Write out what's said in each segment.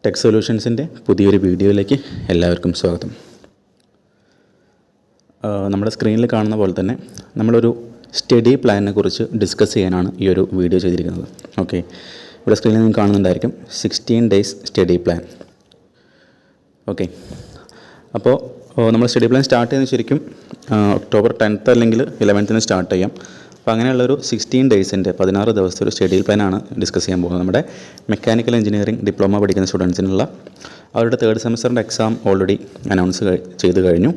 Tech സൊല്യൂഷൻസിൻ്റെ പുതിയൊരു വീഡിയോയിലേക്ക് എല്ലാവർക്കും സ്വാഗതം. നമ്മുടെ സ്ക്രീനിൽ കാണുന്ന പോലെ തന്നെ നമ്മളൊരു സ്റ്റഡി പ്ലാനിനെ കുറിച്ച് ഡിസ്കസ് ചെയ്യാനാണ് ഈ ഒരു വീഡിയോ ചെയ്തിരിക്കുന്നത്. ഓക്കെ, ഇവിടെ സ്ക്രീനിൽ നിങ്ങൾ കാണുന്നുണ്ടായിരിക്കും 16 days സ്റ്റഡി പ്ലാൻ. ഓക്കെ, അപ്പോൾ നമ്മൾ സ്റ്റഡി പ്ലാൻ സ്റ്റാർട്ട് ചെയ്യുന്നത് ശരിക്കും October 10th അല്ലെങ്കിൽ 11th സ്റ്റാർട്ട് ചെയ്യാം. അപ്പോൾ അങ്ങനെയുള്ളൊരു 16 daysൻ്റെ 16 ദിവസത്തെ ഒരു ഷെഡ്യൂൾ പ്ലാനാണ് ഡിസ്കസ് ചെയ്യാൻ പോകുന്നത്. നമ്മുടെ മെക്കാനിക്കൽ എഞ്ചിനീയറിംഗ് ഡിപ്ലോമ പഠിക്കുന്ന സ്റ്റുഡൻസിനുള്ള അവരുടെ 3rd സെമസ്റ്ററിൻ്റെ എക്സാം ഓൾറെഡി അനൗൺസ് ചെയ്ത് കഴിഞ്ഞു.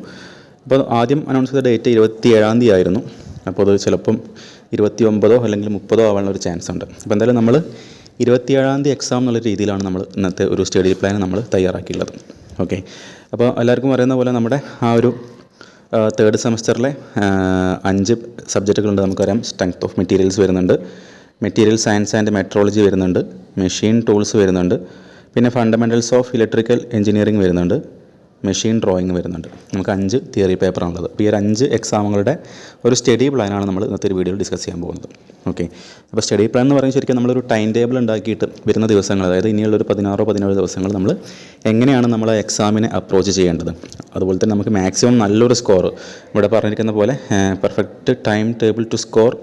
അപ്പോൾ ആദ്യം അനൗൺസ് ചെയ്ത ഡേറ്റ് 27 ആയിരുന്നു. അപ്പോൾ അത് ചിലപ്പം 29 അല്ലെങ്കിൽ 30 ആവാനുള്ള ഒരു ചാൻസ് ഉണ്ട്. അപ്പോൾ എന്തായാലും നമ്മൾ 27 എക്സാം എന്നുള്ള രീതിയിലാണ് നമ്മൾ ഇന്നത്തെ ഒരു സ്റ്റഡി പ്ലാൻ നമ്മൾ തയ്യാറാക്കിയുള്ളത്. ഓക്കെ, അപ്പോൾ എല്ലാവർക്കും അറിയുന്ന പോലെ നമ്മുടെ ആ ഒരു 3rd സെമസ്റ്ററിലെ 5 സബ്ജക്റ്റുകളുണ്ട്. നമുക്കറിയാം, സ്ട്രെങ്ത് ഓഫ് മെറ്റീരിയൽസ് വരുന്നുണ്ട്, മെറ്റീരിയൽ സയൻസ് ആൻഡ് മെട്രോളജി വരുന്നുണ്ട്, മെഷീൻ ടൂൾസ് വരുന്നുണ്ട്, പിന്നെ ഫണ്ടമെൻ്റൽസ് ഓഫ് ഇലക്ട്രിക്കൽ എഞ്ചിനീയറിംഗ് വരുന്നുണ്ട്, മെഷീൻ ഡ്രോയിങ് വരുന്നുണ്ട്. നമുക്ക് 5 തിയറി പേപ്പറാണുള്ളത്. അപ്പോൾ ഈ ഒരു 5 എക്സാമുകളുടെ ഒരു സ്റ്റഡി പ്ലാനാണ് നമ്മൾ ഇന്നത്തെ ഒരു വീഡിയോയിൽ ഡിസ്കസ് ചെയ്യാൻ പോകുന്നത്. ഓക്കെ, അപ്പോൾ സ്റ്റഡി പ്ലാൻ എന്ന് പറയുന്നത് ശരിക്കും നമ്മളൊരു ടൈം ടേബിൾ ഉണ്ടാക്കിയിട്ട് വരുന്ന ദിവസങ്ങൾ, അതായത് ഇനിയുള്ളൊരു 16-17 ദിവസങ്ങൾ നമ്മൾ എങ്ങനെയാണ് നമ്മൾ എക്സാമിനെ അപ്രോച്ച് ചെയ്യേണ്ടത്, അതുപോലെ തന്നെ നമുക്ക് മാക്സിമം നല്ലൊരു സ്കോർ ഇവിടെ പറഞ്ഞിരിക്കുന്ന പോലെ perfect time table to score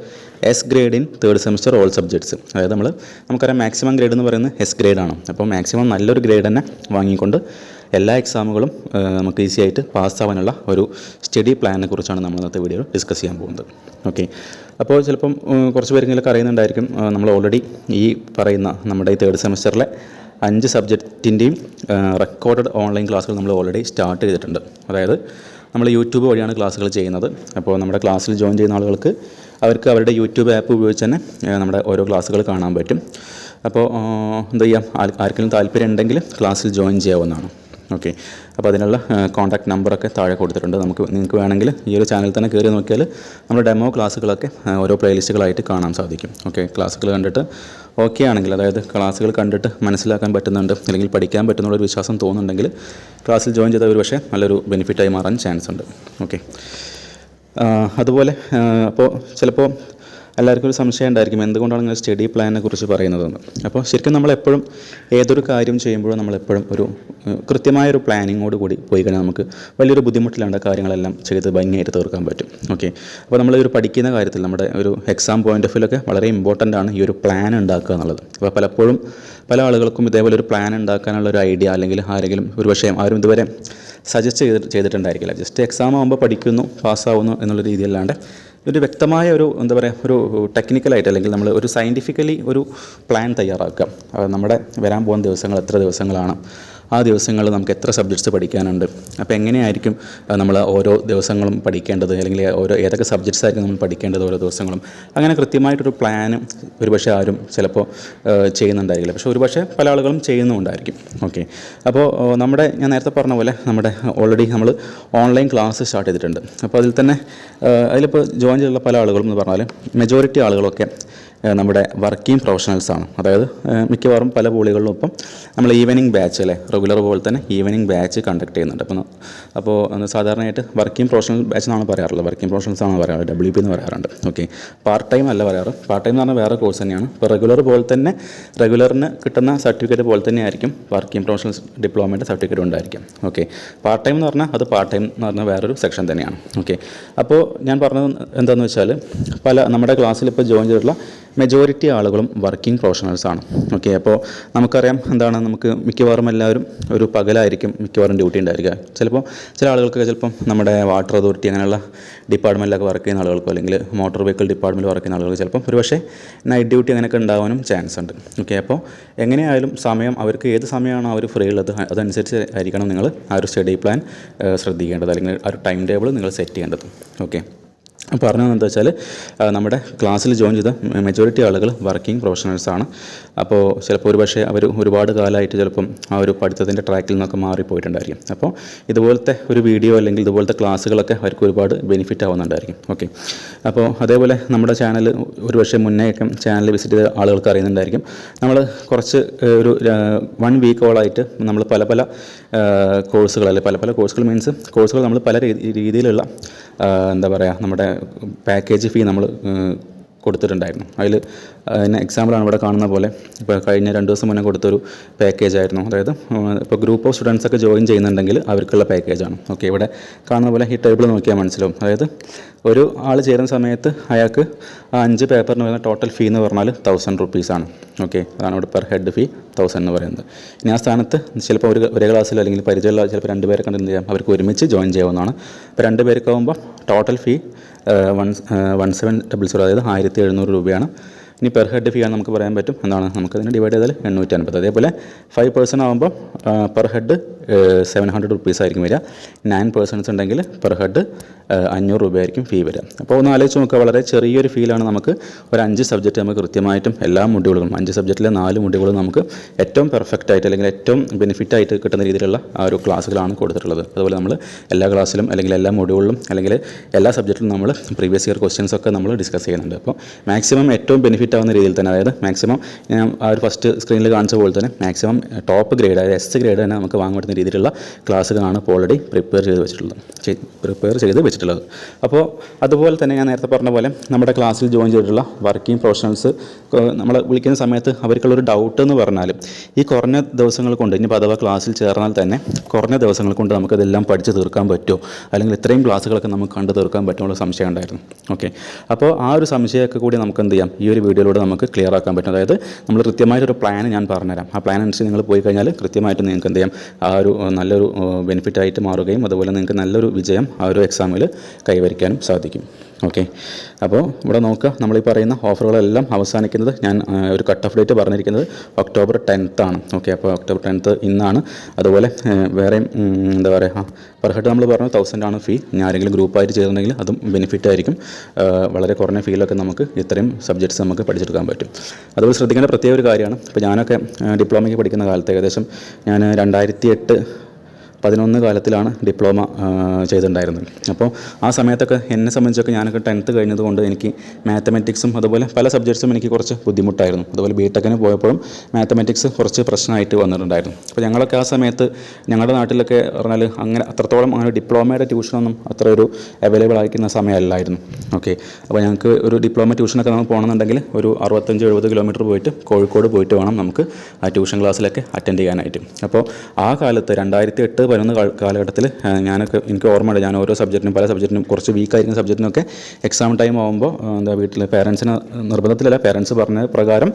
S grade in 3rd semester all subjects. അതായത് നമുക്കറിയാം മാക്സിമം ഗ്രേഡ് എന്ന് പറയുന്നത് S grade ആണ്. അപ്പോൾ മാക്സിമം നല്ലൊരു ഗ്രേഡ് തന്നെ വാങ്ങിക്കൊണ്ട് എല്ലാ എക്സാമുകളും നമുക്ക് ഈസി ആയിട്ട് പാസ്സാവാനുള്ള ഒരു സ്റ്റഡി പ്ലാനിനെ കുറിച്ചാണ് നമ്മൾ ഇന്നത്തെ വീഡിയോ ഡിസ്കസ് ചെയ്യാൻ പോകുന്നത്. ഓക്കെ, അപ്പോൾ ചിലപ്പം കുറച്ച് പേരെങ്കിലൊക്കെ അറിയുന്നുണ്ടായിരിക്കും, നമ്മൾ ഓൾറെഡി ഈ പറയുന്ന നമ്മുടെ ഈ 3rd സെമസ്റ്ററിലെ 5 സബ്ജക്റ്റിൻ്റെയും റെക്കോർഡഡ് ഓൺലൈൻ ക്ലാസ്സുകൾ നമ്മൾ ഓൾറെഡി സ്റ്റാർട്ട് ചെയ്തിട്ടുണ്ട്. അതായത് നമ്മൾ യൂട്യൂബ് വഴിയാണ് ക്ലാസ്സുകൾ ചെയ്യുന്നത്. അപ്പോൾ നമ്മുടെ ക്ലാസ്സിൽ ജോയിൻ ചെയ്യുന്ന ആളുകൾക്ക് അവർക്ക് അവരുടെ യൂട്യൂബ് ആപ്പ് ഉപയോഗിച്ച് തന്നെ നമ്മുടെ ഓരോ ക്ലാസ്സുകൾ കാണാൻ പറ്റും. അപ്പോൾ എന്താ ചെയ്യാം, ആർക്കെങ്കിലും താല്പര്യം ഉണ്ടെങ്കിൽ ക്ലാസ്സിൽ ജോയിൻ ചെയ്യാവുന്നതാണ്. ഓക്കെ, അപ്പോൾ അതിനുള്ള കോൺടാക്റ്റ് നമ്പറൊക്കെ താഴെ കൊടുത്തിട്ടുണ്ട്. നിങ്ങൾക്ക് വേണമെങ്കിൽ ഈ ഒരു ചാനൽ തന്നെ കയറി നോക്കിയാൽ നമ്മുടെ ഡെമോ ക്ലാസ്സുകളൊക്കെ ഓരോ പ്ലേലിസ്റ്റുകളായിട്ട് കാണാൻ സാധിക്കും. ഓക്കെ, ക്ലാസ്സുകൾ കണ്ടിട്ട് ഓക്കെ ആണെങ്കിൽ, അതായത് ക്ലാസ്സുകൾ കണ്ടിട്ട് മനസ്സിലാക്കാൻ പറ്റുന്നുണ്ട് അല്ലെങ്കിൽ പഠിക്കാൻ പറ്റുന്നുള്ളൊരു വിശ്വാസം തോന്നുന്നുണ്ടെങ്കിൽ ക്ലാസ്സിൽ ജോയിൻ ചെയ്ത ഒരു പക്ഷേ നല്ലൊരു ബെനിഫിറ്റായി മാറാൻ ചാൻസ് ഉണ്ട്. ഓക്കെ, അതുപോലെ അപ്പോൾ ചിലപ്പോൾ എല്ലാവർക്കും ഒരു സംശയം ഉണ്ടായിരിക്കും, എന്തുകൊണ്ടാണ് ഇങ്ങനെ സ്റ്റഡി പ്ലാനിനെ കുറിച്ച് പറയുന്നതെന്ന്. അപ്പോൾ ശരിക്കും നമ്മളെപ്പോഴും ഏതൊരു കാര്യം ചെയ്യുമ്പോഴും നമ്മളെപ്പോഴും ഒരു കൃത്യമായൊരു പ്ലാനിങ്ങോട് കൂടി പോയി കഴിഞ്ഞാൽ നമുക്ക് വലിയൊരു ബുദ്ധിമുട്ടില്ലാണ്ട് കാര്യങ്ങളെല്ലാം ചെയ്ത് ഭംഗിയായിട്ട് തീർക്കാൻ പറ്റും. ഓക്കെ, അപ്പോൾ നമ്മൾ ഒരു പഠിക്കുന്ന കാര്യത്തിൽ നമ്മുടെ ഒരു എക്സാം പോയിൻ്റ് ഓഫ് വ്യൂലൊക്കെ വളരെ ഇമ്പോർട്ടൻ്റ് ആണ് ഈ ഒരു പ്ലാൻ ഉണ്ടാക്കുക എന്നുള്ളത്. അപ്പോൾ പലപ്പോഴും പല ആളുകൾക്കും ഇതേപോലെ ഒരു പ്ലാൻ ഉണ്ടാക്കാനുള്ള ഒരു ഐഡിയ അല്ലെങ്കിൽ ആരെങ്കിലും ഒരു പക്ഷേ ആരും ഇതുവരെ സജസ്റ്റ് ചെയ്തിട്ടുണ്ടായിരിക്കില്ല. ജസ്റ്റ് എക്സാം ആകുമ്പോൾ പഠിക്കുന്നു, പാസ്സാവുന്നു എന്നുള്ള രീതിയല്ലാണ്ട് ഒരു വ്യക്തമായ ഒരു എന്താ പറയുക, ഒരു ടെക്നിക്കലായിട്ട് അല്ലെങ്കിൽ നമ്മൾ ഒരു സയൻറ്റിഫിക്കലി ഒരു പ്ലാൻ തയ്യാറാക്കുക. നമ്മുടെ വരാൻ പോകുന്ന ദിവസങ്ങൾ എത്ര ദിവസങ്ങളാണ്, ആ ദിവസങ്ങളിൽ നമുക്ക് എത്ര സബ്ജക്ട്സ് പഠിക്കാനുണ്ട്, അപ്പോൾ എങ്ങനെയായിരിക്കും നമ്മൾ ഓരോ ദിവസങ്ങളും പഠിക്കേണ്ടത്, അല്ലെങ്കിൽ ഏതൊക്കെ സബ്ജക്ട്സ് ആയിരിക്കും നമ്മൾ പഠിക്കേണ്ടത് ഓരോ ദിവസങ്ങളും, അങ്ങനെ കൃത്യമായിട്ടൊരു പ്ലാന് ഒരുപക്ഷെ ആരും ചിലപ്പോൾ ചെയ്യുന്നുണ്ടായിരിക്കില്ല. പക്ഷേ ഒരുപക്ഷെ പല ആളുകളും ചെയ്യുന്നുണ്ടായിരിക്കും. ഓക്കെ, അപ്പോൾ ഞാൻ നേരത്തെ പറഞ്ഞ പോലെ നമ്മുടെ ഓൾറെഡി നമ്മൾ ഓൺലൈൻ ക്ലാസ് സ്റ്റാർട്ട് ചെയ്തിട്ടുണ്ട്. അപ്പോൾ അതിൽ തന്നെ അതിലിപ്പോൾ ജോയിൻ ചെയ്തിട്ടുള്ള പല ആളുകളും എന്ന് പറഞ്ഞാൽ മെജോറിറ്റി ആളുകളൊക്കെ നമ്മുടെ വർക്കിംഗ് പ്രൊഫഷണൽസാണ്. അതായത് മിക്കവാറും പല പോളികളിലും ഇപ്പം നമ്മൾ ഈവനിങ് ബാച്ച് അല്ലേ, റെഗുലർ പോലെ തന്നെ ഈവനിങ് ബാച്ച് കണ്ടക്ട് ചെയ്യുന്നുണ്ട്. അപ്പോൾ സാധാരണയായിട്ട് വർക്കിംഗ് പ്രൊഫഷണൽ ബാച്ച് എന്നാണ് പറയാറുള്ളത്, വർക്കിംഗ് പ്രൊഫഷണൽസ് ആണ് പറയാറുള്ളത്, WP എന്ന് പറയാറുണ്ട്. ഓക്കെ, പാർട്ട് ടൈം അല്ല പറയാറ്. പാർട്ട് ടൈം എന്ന് പറഞ്ഞാൽ വേറെ കോഴ്സ് തന്നെയാണ്. ഇപ്പോൾ റെഗുലർ പോലെ തന്നെ റെഗുലറിന് കിട്ടുന്ന സർട്ടിഫിക്കറ്റ് പോലെ തന്നെ ആയിരിക്കും വർക്കിംഗ് പ്രൊഫഷണൽസ് ഡിപ്ലോമയുടെ സർട്ടിഫിക്കറ്റ് ഉണ്ടായിരിക്കും. ഓക്കെ, പാർട്ട് ടൈം എന്ന് പറഞ്ഞാൽ അത് പാർട്ട് ടൈം എന്ന് പറഞ്ഞാൽ വേറൊരു സെക്ഷൻ തന്നെയാണ്. ഓക്കെ, അപ്പോൾ ഞാൻ പറഞ്ഞത് എന്താണെന്ന് വെച്ചാൽ നമ്മുടെ ക്ലാസ്സിൽ ഇപ്പോൾ ജോയിൻ ചെയ്തിട്ടുള്ള മെജോറിറ്റി ആളുകളും വർക്കിംഗ് പ്രൊഫഷണൽസാണ്. ഓക്കെ, അപ്പോൾ നമുക്കറിയാം എന്താണ്, നമുക്ക് മിക്കവാറും എല്ലാവരും ഒരു പകലായിരിക്കും മിക്കവാറും ഡ്യൂട്ടി ഉണ്ടായിരിക്കുക. ചിലപ്പോൾ ചില ആളുകൾക്കൊക്കെ ചിലപ്പം നമ്മുടെ വാട്ടർ അതോറിറ്റി അങ്ങനെയുള്ള ഡിപ്പാർട്ട്മെൻറ്റിലൊക്കെ വർക്ക് ചെയ്യുന്ന ആളുകൾക്കോ അല്ലെങ്കിൽ മോട്ടോർ വെഹിക്കിൾ ഡിപ്പാർട്ട്മെൻറ്റിൽ വർക്ക് ചെയ്യുന്ന ആളുകൾക്ക് ചിലപ്പം ഒരു പക്ഷേ നൈറ്റ് ഡ്യൂട്ടി അങ്ങനെയൊക്കെ ഉണ്ടാവാനും ചാൻസ് ഉണ്ട്. ഓക്കെ, അപ്പോൾ എങ്ങനെയായാലും സമയം അവർക്ക് ഏത് സമയമാണോ അവർ ഫ്രീ ഉള്ളത് അതനുസരിച്ച് ആയിരിക്കണം നിങ്ങൾ ആ ഒരു സ്റ്റഡി പ്ലാൻ ശ്രദ്ധിക്കേണ്ടത്, അല്ലെങ്കിൽ ആ ഒരു ടൈം ടേബിൾ നിങ്ങൾ സെറ്റ് ചെയ്യേണ്ടത്. ഓക്കെ, പറഞ്ഞത് എന്താ വെച്ചാൽ നമ്മുടെ ക്ലാസ്സിൽ ജോയിൻ ചെയ്ത മെജോറിറ്റി ആളുകൾ വർക്കിംഗ് പ്രൊഫഷണൽസാണ്. അപ്പോൾ ചിലപ്പോൾ ഒരു പക്ഷേ അവർ ഒരുപാട് കാലമായിട്ട് ചിലപ്പം ആ ഒരു പഠിത്തത്തിൻ്റെ ട്രാക്കിൽ നിന്നൊക്കെ മാറിപ്പോയിട്ടുണ്ടായിരിക്കും. അപ്പോൾ ഇതുപോലത്തെ ഒരു വീഡിയോ അല്ലെങ്കിൽ ഇതുപോലത്തെ ക്ലാസ്സുകളൊക്കെ അവർക്ക് ഒരുപാട് ബെനിഫിറ്റ് ആവുന്നുണ്ടായിരിക്കും. ഓക്കെ, അപ്പോൾ അതേപോലെ നമ്മുടെ ചാനൽ ഒരു പക്ഷേ മുന്നേയൊക്കെ ചാനൽ വിസിറ്റ് ചെയ്ത ആളുകൾക്ക് അറിയുന്നുണ്ടായിരിക്കും, നമ്മൾ കുറച്ച് ഒരു 1 വീക്കോളായിട്ട് നമ്മൾ പല കോഴ്സുകൾ അല്ലെങ്കിൽ പല കോഴ്സുകൾ നമ്മൾ പല രീതിയിലുള്ള എന്താ പറയുക, നമ്മുടെ പാക്കേജ് ഫീ നമ്മൾ കൊടുത്തിട്ടുണ്ടായിരുന്നു. അതിൽ എക്സാമ്പിളാണ് ഇവിടെ കാണുന്ന പോലെ. ഇപ്പോൾ കഴിഞ്ഞ 2 ദിവസം മുന്നേ കൊടുത്തൊരു പാക്കേജ് ആയിരുന്നു. അതായത് ഇപ്പോൾ ഗ്രൂപ്പ് ഓഫ് സ്റ്റുഡൻസൊക്കെ ജോയിൻ ചെയ്യുന്നുണ്ടെങ്കിൽ അവർക്കുള്ള പാക്കേജാണ്. ഓക്കെ, ഇവിടെ കാണുന്ന പോലെ ഈ ടേബിൾ നോക്കിയാൽ മനസ്സിലാവും. അതായത് ഒരു ആൾ ചേരുന്ന സമയത്ത് അയാൾക്ക് ആ 5 പേപ്പറിന് വരുന്ന ടോട്ടൽ ഫീ എന്ന് പറഞ്ഞാൽ 1000 റുപ്പീസാണ്. ഓക്കെ, അതാണ് ഇവിടെ പെർ ഹെഡ് ഫീ 1000 എന്ന് പറയുന്നത്. ഇനി ആ സ്ഥാനത്ത് ചിലപ്പോൾ ഒരേ ക്ലാസ്സിൽ അല്ലെങ്കിൽ പരിചയമുള്ള ചിലപ്പോൾ 2 പേരെ കണ്ട് എന്ത് ചെയ്യാം, അവർക്ക് ഒരുമിച്ച് ജോയിൻ ചെയ്യാവുന്നതാണ്. ഇപ്പോൾ 2 പേർക്കാവുമ്പോൾ ടോട്ടൽ ഫീ 1700, അതായത് 1700 രൂപയാണ്. ഇനി പെർ ഹെഡ് ഫീ ആണ് നമുക്ക് പറയാൻ പറ്റും. എന്താണ്, നമുക്കതിനെ ഡിവൈഡ് ചെയ്താൽ 850. അതേപോലെ 5 പേഴ്സൺ ആകുമ്പോൾ പെർ ഹെഡ് 700 റുപ്പീസ് ആയിരിക്കും വരിക. 9 പേഴ്സൺസ് ഉണ്ടെങ്കിൽ പെർ ഹെഡ് 500 രൂപയായിരിക്കും ഫീ വരിക. അപ്പോൾ ഒന്ന് ആലോചിച്ച് നോക്കുക, വളരെ ചെറിയൊരു ഫീലാണ് നമുക്ക് ഒരു 5 സബ്ജക്റ്റ് നമുക്ക് കൃത്യമായിട്ടും എല്ലാ മൊഡ്യൂളുകളും 5 സബ്ജക്റ്റിലെ 4 മൊഡ്യൂളുകളും നമുക്ക് ഏറ്റവും പെർഫെക്റ്റ് ആയിട്ട് അല്ലെങ്കിൽ ഏറ്റവും ബെനിഫിറ്റ് ആയിട്ട് കിട്ടുന്ന രീതിയിലുള്ള ആ ഒരു ക്ലാസ്സുകളാണ് കൊടുത്തിട്ടുള്ളത്. അതുപോലെ നമ്മൾ എല്ലാ ക്ലാസ്സിലും അല്ലെങ്കിൽ എല്ലാ മൊഡ്യൂളിലും അല്ലെങ്കിൽ എല്ലാ സബ്ജക്റ്റിലും നമ്മൾ പ്രീവിയസ് ഇയർ ക്വസ്റ്റ്യൻസ് ഒക്കെ നമ്മൾ ഡിസ്കസ് ചെയ്യുന്നുണ്ട്. അപ്പോൾ മാക്സിമം ഏറ്റവും ബെനിഫിറ്റ് ആവുന്ന രീതിയിൽ തന്നെ, അതായത് മാക്സിമം ഞാൻ ആ ഒരു ഫസ്റ്റ് സ്ക്രീനിൽ കാണിച്ച പോലെ തന്നെ മാക്സിമം ടോപ്പ് ഗ്രേഡ്, അതായത് S ഗ്രേഡ് തന്നെ നമുക്ക് വാങ്ങാൻ പറ്റുന്ന രീതിയിലുള്ള ക്ലാസ്സുകളാണ് ഇപ്പോൾ ഓൾറെഡി പ്രിപ്പയർ ചെയ്ത് വെച്ചിട്ടുള്ളത്. അപ്പോൾ അതുപോലെ തന്നെ ഞാൻ നേരത്തെ പറഞ്ഞ പോലെ നമ്മുടെ ക്ലാസ്സിൽ ജോയിൻ ചെയ്തിട്ടുള്ള വർക്കിംഗ് പ്രൊഫഷണൽസ് നമ്മൾ വിളിക്കുന്ന സമയത്ത് അവർക്കുള്ളൊരു ഡൗട്ട് എന്ന് പറഞ്ഞാൽ ഈ കുറഞ്ഞ ദിവസങ്ങൾ കൊണ്ട്, ഇനിയിപ്പോൾ അഥവാ ക്ലാസ്സിൽ ചേർന്നാൽ തന്നെ കുറഞ്ഞ ദിവസങ്ങൾ കൊണ്ട് നമുക്കതെല്ലാം പഠിച്ച് തീർക്കാൻ പറ്റുമോ, അല്ലെങ്കിൽ ഇത്രയും ക്ലാസ്സുകളൊക്കെ നമുക്ക് കണ്ടു തീർക്കാൻ പറ്റുമെന്നുള്ള സംശയം ഉണ്ടായിരുന്നു. ഓക്കെ, അപ്പോൾ ആ ഒരു സംശയമൊക്കെ കൂടി നമുക്ക് എന്ത് ചെയ്യാം, ഈ ഒരു വീഡിയോയിലൂടെ നമുക്ക് ക്ലിയർ ആക്കാൻ പറ്റും. അതായത് നമ്മൾ കൃത്യമായിട്ടൊരു പ്ലാൻ ഞാൻ പറഞ്ഞുതരാം. ആ പ്ലാൻ അനുസരിച്ച് നിങ്ങൾ പോയി കഴിഞ്ഞാൽ കൃത്യമായിട്ട് നിങ്ങൾക്ക് എന്ത് ചെയ്യാം, ആ ഒരു നല്ലൊരു ബെനിഫിറ്റായിട്ട് മാറുകയും അതുപോലെ നിങ്ങൾക്ക് നല്ലൊരു വിജയം ആ ഒരു എക്സാമിൽ കൈവരിക്കാനും സാധിക്കും. ഓക്കെ, അപ്പോൾ ഇവിടെ നോക്കുക, നമ്മളീ പറയുന്ന ഓഫറുകളെല്ലാം അവസാനിക്കുന്നത്, ഞാൻ ഒരു കട്ട് ഓഫ് ഡേറ്റ് പറഞ്ഞിരിക്കുന്നത് ഒക്ടോബർ 10th ആണ്. ഓക്കെ, അപ്പോൾ ഒക്ടോബർ 10th ഇന്നാണ്. അതുപോലെ വേറെയും എന്താ പറയുക, പെർ ഹെഡ് നമ്മൾ പറഞ്ഞു 1000 ആണ് ഫീ. ഇനി ആരെങ്കിലും ഗ്രൂപ്പായിട്ട് ചെയ്തിട്ടുണ്ടെങ്കിൽ അതും ബെനിഫിറ്റ് ആയിരിക്കും. വളരെ കുറഞ്ഞ ഫീലൊക്കെ നമുക്ക് ഇത്രയും സബ്ജക്ട്സ് നമുക്ക് പഠിച്ചെടുക്കാൻ പറ്റും. അതുപോലെ ശ്രദ്ധിക്കേണ്ട പ്രത്യേക ഒരു കാര്യമാണ്, ഇപ്പോൾ ഞാനൊക്കെ ഡിപ്ലോമയ്ക്ക് പഠിക്കുന്ന കാലത്ത് ഏകദേശം ഞാൻ 2008-11 കാലത്തിലാണ് ഡിപ്ലോമ ചെയ്തിട്ടുണ്ടായിരുന്നത്. അപ്പോൾ ആ സമയത്തൊക്കെ എന്നെ സംബന്ധിച്ചൊക്കെ ഞാനൊക്കെ 10th കഴിഞ്ഞതുകൊണ്ട് എനിക്ക് മാത്തമാറ്റിക്സും അതുപോലെ പല സബ്ജക്ട്സും എനിക്ക് കുറച്ച് ബുദ്ധിമുട്ടായിരുന്നു. അതുപോലെ ബിടെക്കിന് പോയപ്പോഴും മാത്തമാറ്റിക്സ് കുറച്ച് പ്രശ്നമായിട്ട് വന്നിട്ടുണ്ടായിരുന്നു. അപ്പോൾ ഞങ്ങളൊക്കെ ആ സമയത്ത് ഞങ്ങളുടെ നാട്ടിലൊക്കെ പറഞ്ഞാൽ അങ്ങനെ അത്രത്തോളം അങ്ങനെ ഡിപ്ലോമയുടെ ട്യൂഷനൊന്നും അത്ര ഒരു അവൈലബിൾ ആയിരിക്കുന്ന സമയമല്ലായിരുന്നു. ഓക്കെ, അപ്പോൾ ഞങ്ങൾക്ക് ഒരു ഡിപ്ലോമ ട്യൂഷനൊക്കെ നമുക്ക് പോകണമെന്നുണ്ടെങ്കിൽ ഒരു 65-70 കിലോമീറ്റർ പോയിട്ട് കോഴിക്കോട് പോയിട്ട് വേണം നമുക്ക് ആ ട്യൂഷൻ ക്ലാസ്സിലൊക്കെ അറ്റൻഡ് ചെയ്യാനായിട്ട്. അപ്പോൾ ആ കാലത്ത് 2008-11 കാലഘട്ടത്തിൽ എനിക്ക് ഓർമ്മയുണ്ട്, ഞാൻ ഓരോ സബ്ജക്റ്റിനും പല സബ്ജക്റ്റിനും കുറച്ച് വീക്കായിരിക്കുന്ന സബ്ജക്റ്റിനൊക്കെ എക്സാം ടൈം ആകുമ്പോൾ എന്താ വീട്ടിൽ പേരൻസിന് നിർബന്ധത്തിലല്ല, പേരൻസ് പറഞ്ഞ പ്രകാരം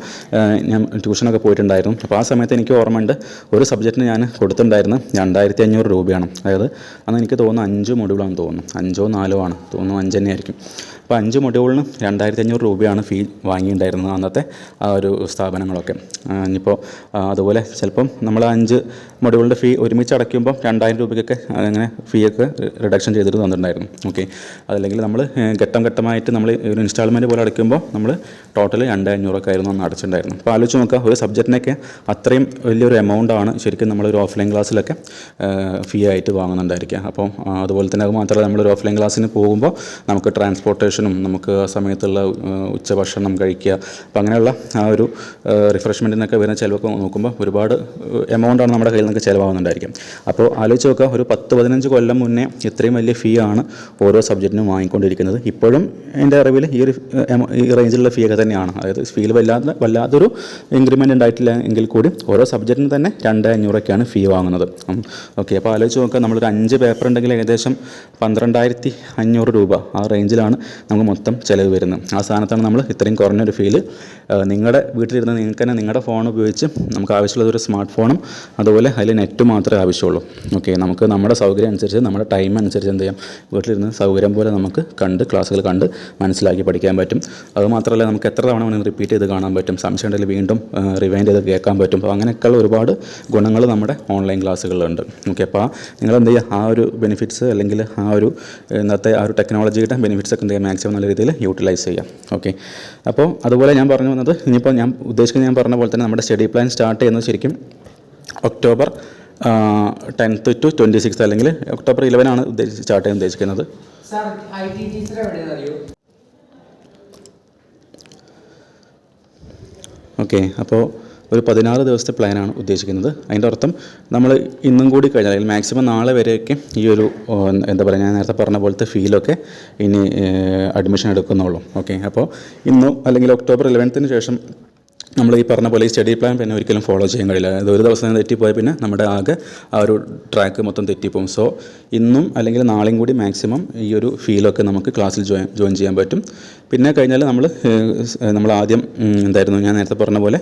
ഞാൻ ട്യൂഷനൊക്കെ പോയിട്ടുണ്ടായിരുന്നു. അപ്പോൾ ആ സമയത്ത് എനിക്ക് ഓർമ്മയുണ്ട്, ഒരു സബ്ജക്റ്റിന് ഞാൻ കൊടുത്തിട്ടുണ്ടായിരുന്നു 2500 രൂപയാണ്. അതായത് അന്ന് എനിക്ക് തോന്നുന്നു 5 മൊഡ്യൂളാണെന്ന് തോന്നുന്നു, 5 or 4 ആണ് തോന്നുന്നു, 5 തന്നെയായിരിക്കും. അപ്പോൾ 5 മൊഡ്യൂളിന് 2500 രൂപയാണ് ഫീ വാങ്ങിയിട്ടുണ്ടായിരുന്നത് അന്നത്തെ ആ ഒരു സ്ഥാപനങ്ങളൊക്കെ. ഇനിയിപ്പോൾ അതുപോലെ ചിലപ്പം നമ്മൾ 5 മൊഡ്യൂളിൻ്റെ ഫീ ഒരുമിച്ച് അടയ്ക്കുമ്പോൾ 2000 രൂപയ്ക്കൊക്കെ അങ്ങനെ ഫീയൊക്കെ റിഡക്ഷൻ ചെയ്തിട്ട് തന്നിട്ടുണ്ടായിരുന്നു. ഓക്കെ, അതല്ലെങ്കിൽ നമ്മൾ ഘട്ടമായിട്ട് നമ്മൾ ഒരു ഇൻസ്റ്റാൾമെൻറ്റ് പോലെ അടയ്ക്കുമ്പോൾ നമ്മൾ ടോട്ടൽ 2500 ആയിരുന്നു അന്ന് അടച്ചിട്ടുണ്ടായിരുന്നു. അപ്പോൾ ആലോചിച്ച് നോക്കുക, ഒരു സബ്ജക്റ്റിനൊക്കെ അത്രയും വലിയൊരു എമൗണ്ടാണ് ശരിക്കും നമ്മളൊരു ഓഫ്ലൈൻ ക്ലാസ്സിലൊക്കെ ഫീ ആയിട്ട് വാങ്ങുന്നുണ്ടായിരിക്കുക. അപ്പോൾ അതുപോലെ തന്നെ അത് മാത്രമല്ല, നമ്മളൊരു ഓഫ്ലൈൻ ക്ലാസ്സിന് പോകുമ്പോൾ നമുക്ക് ട്രാൻസ്പോർട്ടേഷനും നമുക്ക് ആ സമയത്തുള്ള ഉച്ചഭക്ഷണം കഴിക്കുക, അപ്പോൾ അങ്ങനെയുള്ള ആ ഒരു റിഫ്രഷ്മെൻറ്റിനൊക്കെ വരുന്ന ചിലവൊക്കെ നോക്കുമ്പോൾ ഒരുപാട് എമൗണ്ടാണ് നമ്മുടെ കയ്യിൽ നിന്നൊക്കെ ചിലവാകുന്നുണ്ടായിരിക്കും. അപ്പോൾ ആലോചിച്ച് നോക്കുക, ഒരു 10-15 കൊല്ലം മുന്നേ ഇത്രയും വലിയ ഫീ ആണ് ഓരോ സബ്ജക്റ്റിനും വാങ്ങിക്കൊണ്ടിരിക്കുന്നത്. ഇപ്പോഴും എൻ്റെ അറിവിൽ ഈ റേഞ്ചിലുള്ള ഫീ ഒക്കെ തന്നെയാണ്. അതായത് ഫീൽ വല്ലാതൊരു ഇൻക്രിമെൻ്റ് ഉണ്ടായിട്ടില്ല എങ്കിൽ കൂടി ഓരോ സബ്ജക്റ്റിന് തന്നെ 2500 ഫീ വാങ്ങുന്നത്. ഓക്കെ, അപ്പോൾ ആലോചിച്ച് നോക്കുക, നമ്മളൊരു 5 പേപ്പർ ഉണ്ടെങ്കിൽ ഏകദേശം 12,500 രൂപ ആ റേഞ്ചിലാണ് നമുക്ക് മൊത്തം ചിലവ് വരുന്നത്. ആ സ്ഥാനത്താണ് നമ്മൾ ഇത്രയും കുറഞ്ഞൊരു ഫീൽ നിങ്ങളുടെ വീട്ടിലിരുന്ന് നിങ്ങൾക്ക് തന്നെ നിങ്ങളുടെ ഫോൺ ഉപയോഗിച്ച് നമുക്ക് ആവശ്യമുള്ളത് ഒരു സ്മാർട്ട് ഫോണും അതുപോലെ അതിൽ നെറ്റ് മാത്രമേ ആവശ്യമുള്ളൂ. ഓക്കെ, നമുക്ക് നമ്മുടെ സൗകര്യം അനുസരിച്ച് നമ്മുടെ ടൈം അനുസരിച്ച് എന്ത് ചെയ്യാം, വീട്ടിലിരുന്ന് സൗകര്യം പോലെ നമുക്ക് ക്ലാസ്സുകൾ കണ്ട് മനസ്സിലാക്കി പഠിക്കാൻ പറ്റും. അതുമാത്രമല്ല നമുക്ക് എത്ര തവണ വേണമെങ്കിൽ റിപ്പീറ്റ് ചെയ്ത് കാണാൻ പറ്റും, സംശയം ഉണ്ടെങ്കിൽ വീണ്ടും റിവൈൻഡ് ചെയ്ത് കേൾക്കാൻ പറ്റും. അപ്പോൾ അങ്ങനെയൊക്കെയുള്ള ഒരുപാട് ഗുണങ്ങൾ നമ്മുടെ ഓൺലൈൻ ക്ലാസ്സുകളിലുണ്ട്. ഓക്കെ, അപ്പോൾ നിങ്ങൾ എന്ത് ചെയ്യുക, ആ ഒരു ബെനിഫിറ്റ്സ് അല്ലെങ്കിൽ ആ ഒരു ഇന്നത്തെ ആ ഒരു ടെക്നോളജിയുടെ ബെനിഫിറ്റ്സ് ഒക്കെ എന്ത് ചെയ്യുക, മാക്സിമം നല്ല രീതിയിൽ യൂട്ടിലൈസ് ചെയ്യാം. ഓക്കെ, അപ്പോൾ അതുപോലെ ഞാൻ പറഞ്ഞു വന്നത്, ഇനിയിപ്പോൾ ഞാൻ ഉദ്ദേശിക്കുന്നത് ഞാൻ പറഞ്ഞ പോലെ തന്നെ നമ്മുടെ സ്റ്റഡി പ്ലാൻ സ്റ്റാർട്ട് ചെയ്യുന്നത് ശരിക്കും ഒക്ടോബർ 10th to 26th അല്ലെങ്കിൽ ഒക്ടോബർ 11 ആണ് സ്റ്റാർട്ട് ചെയ്യാൻ ഉദ്ദേശിക്കുന്നത്. ഓക്കെ, അപ്പോൾ ഒരു 16 ദിവസത്തെ പ്ലാനാണ് ഉദ്ദേശിക്കുന്നത്. അതിൻ്റെ അർത്ഥം നമ്മൾ ഇന്നും കൂടി കഴിഞ്ഞാൽ അല്ലെങ്കിൽ മാക്സിമം നാളെ വരെയൊക്കെ ഈ ഒരു എന്താ പറയുക, ഞാൻ നേരത്തെ പറഞ്ഞ പോലത്തെ ഫീലൊക്കെ ഇനി അഡ്മിഷൻ എടുക്കുന്നുള്ളൂ. ഓക്കെ, അപ്പോൾ ഇന്നും അല്ലെങ്കിൽ ഒക്ടോബർ 11th ശേഷം നമ്മൾ ഈ പറഞ്ഞ പോലെ ഈ സ്റ്റഡി പ്ലാൻ പിന്നെ ഒരിക്കലും ഫോളോ ചെയ്യാൻ കഴിയില്ല. അതായത് ഒരു ദിവസം തെറ്റിപ്പോയാൽ പിന്നെ നമ്മുടെ ആകെ ആ ഒരു ട്രാക്ക് മൊത്തം തെറ്റിപ്പോകും. സോ ഇന്നും അല്ലെങ്കിൽ നാളെയും കൂടി മാക്സിമം ഈ ഒരു ഫീലൊക്കെ നമുക്ക് ക്ലാസ്സിൽ ജോയിൻ ചെയ്യാൻ പറ്റും. പിന്നെ കഴിഞ്ഞാൽ നമ്മൾ ആദ്യം എന്തായിരുന്നു ഞാൻ നേരത്തെ പറഞ്ഞ പോലെ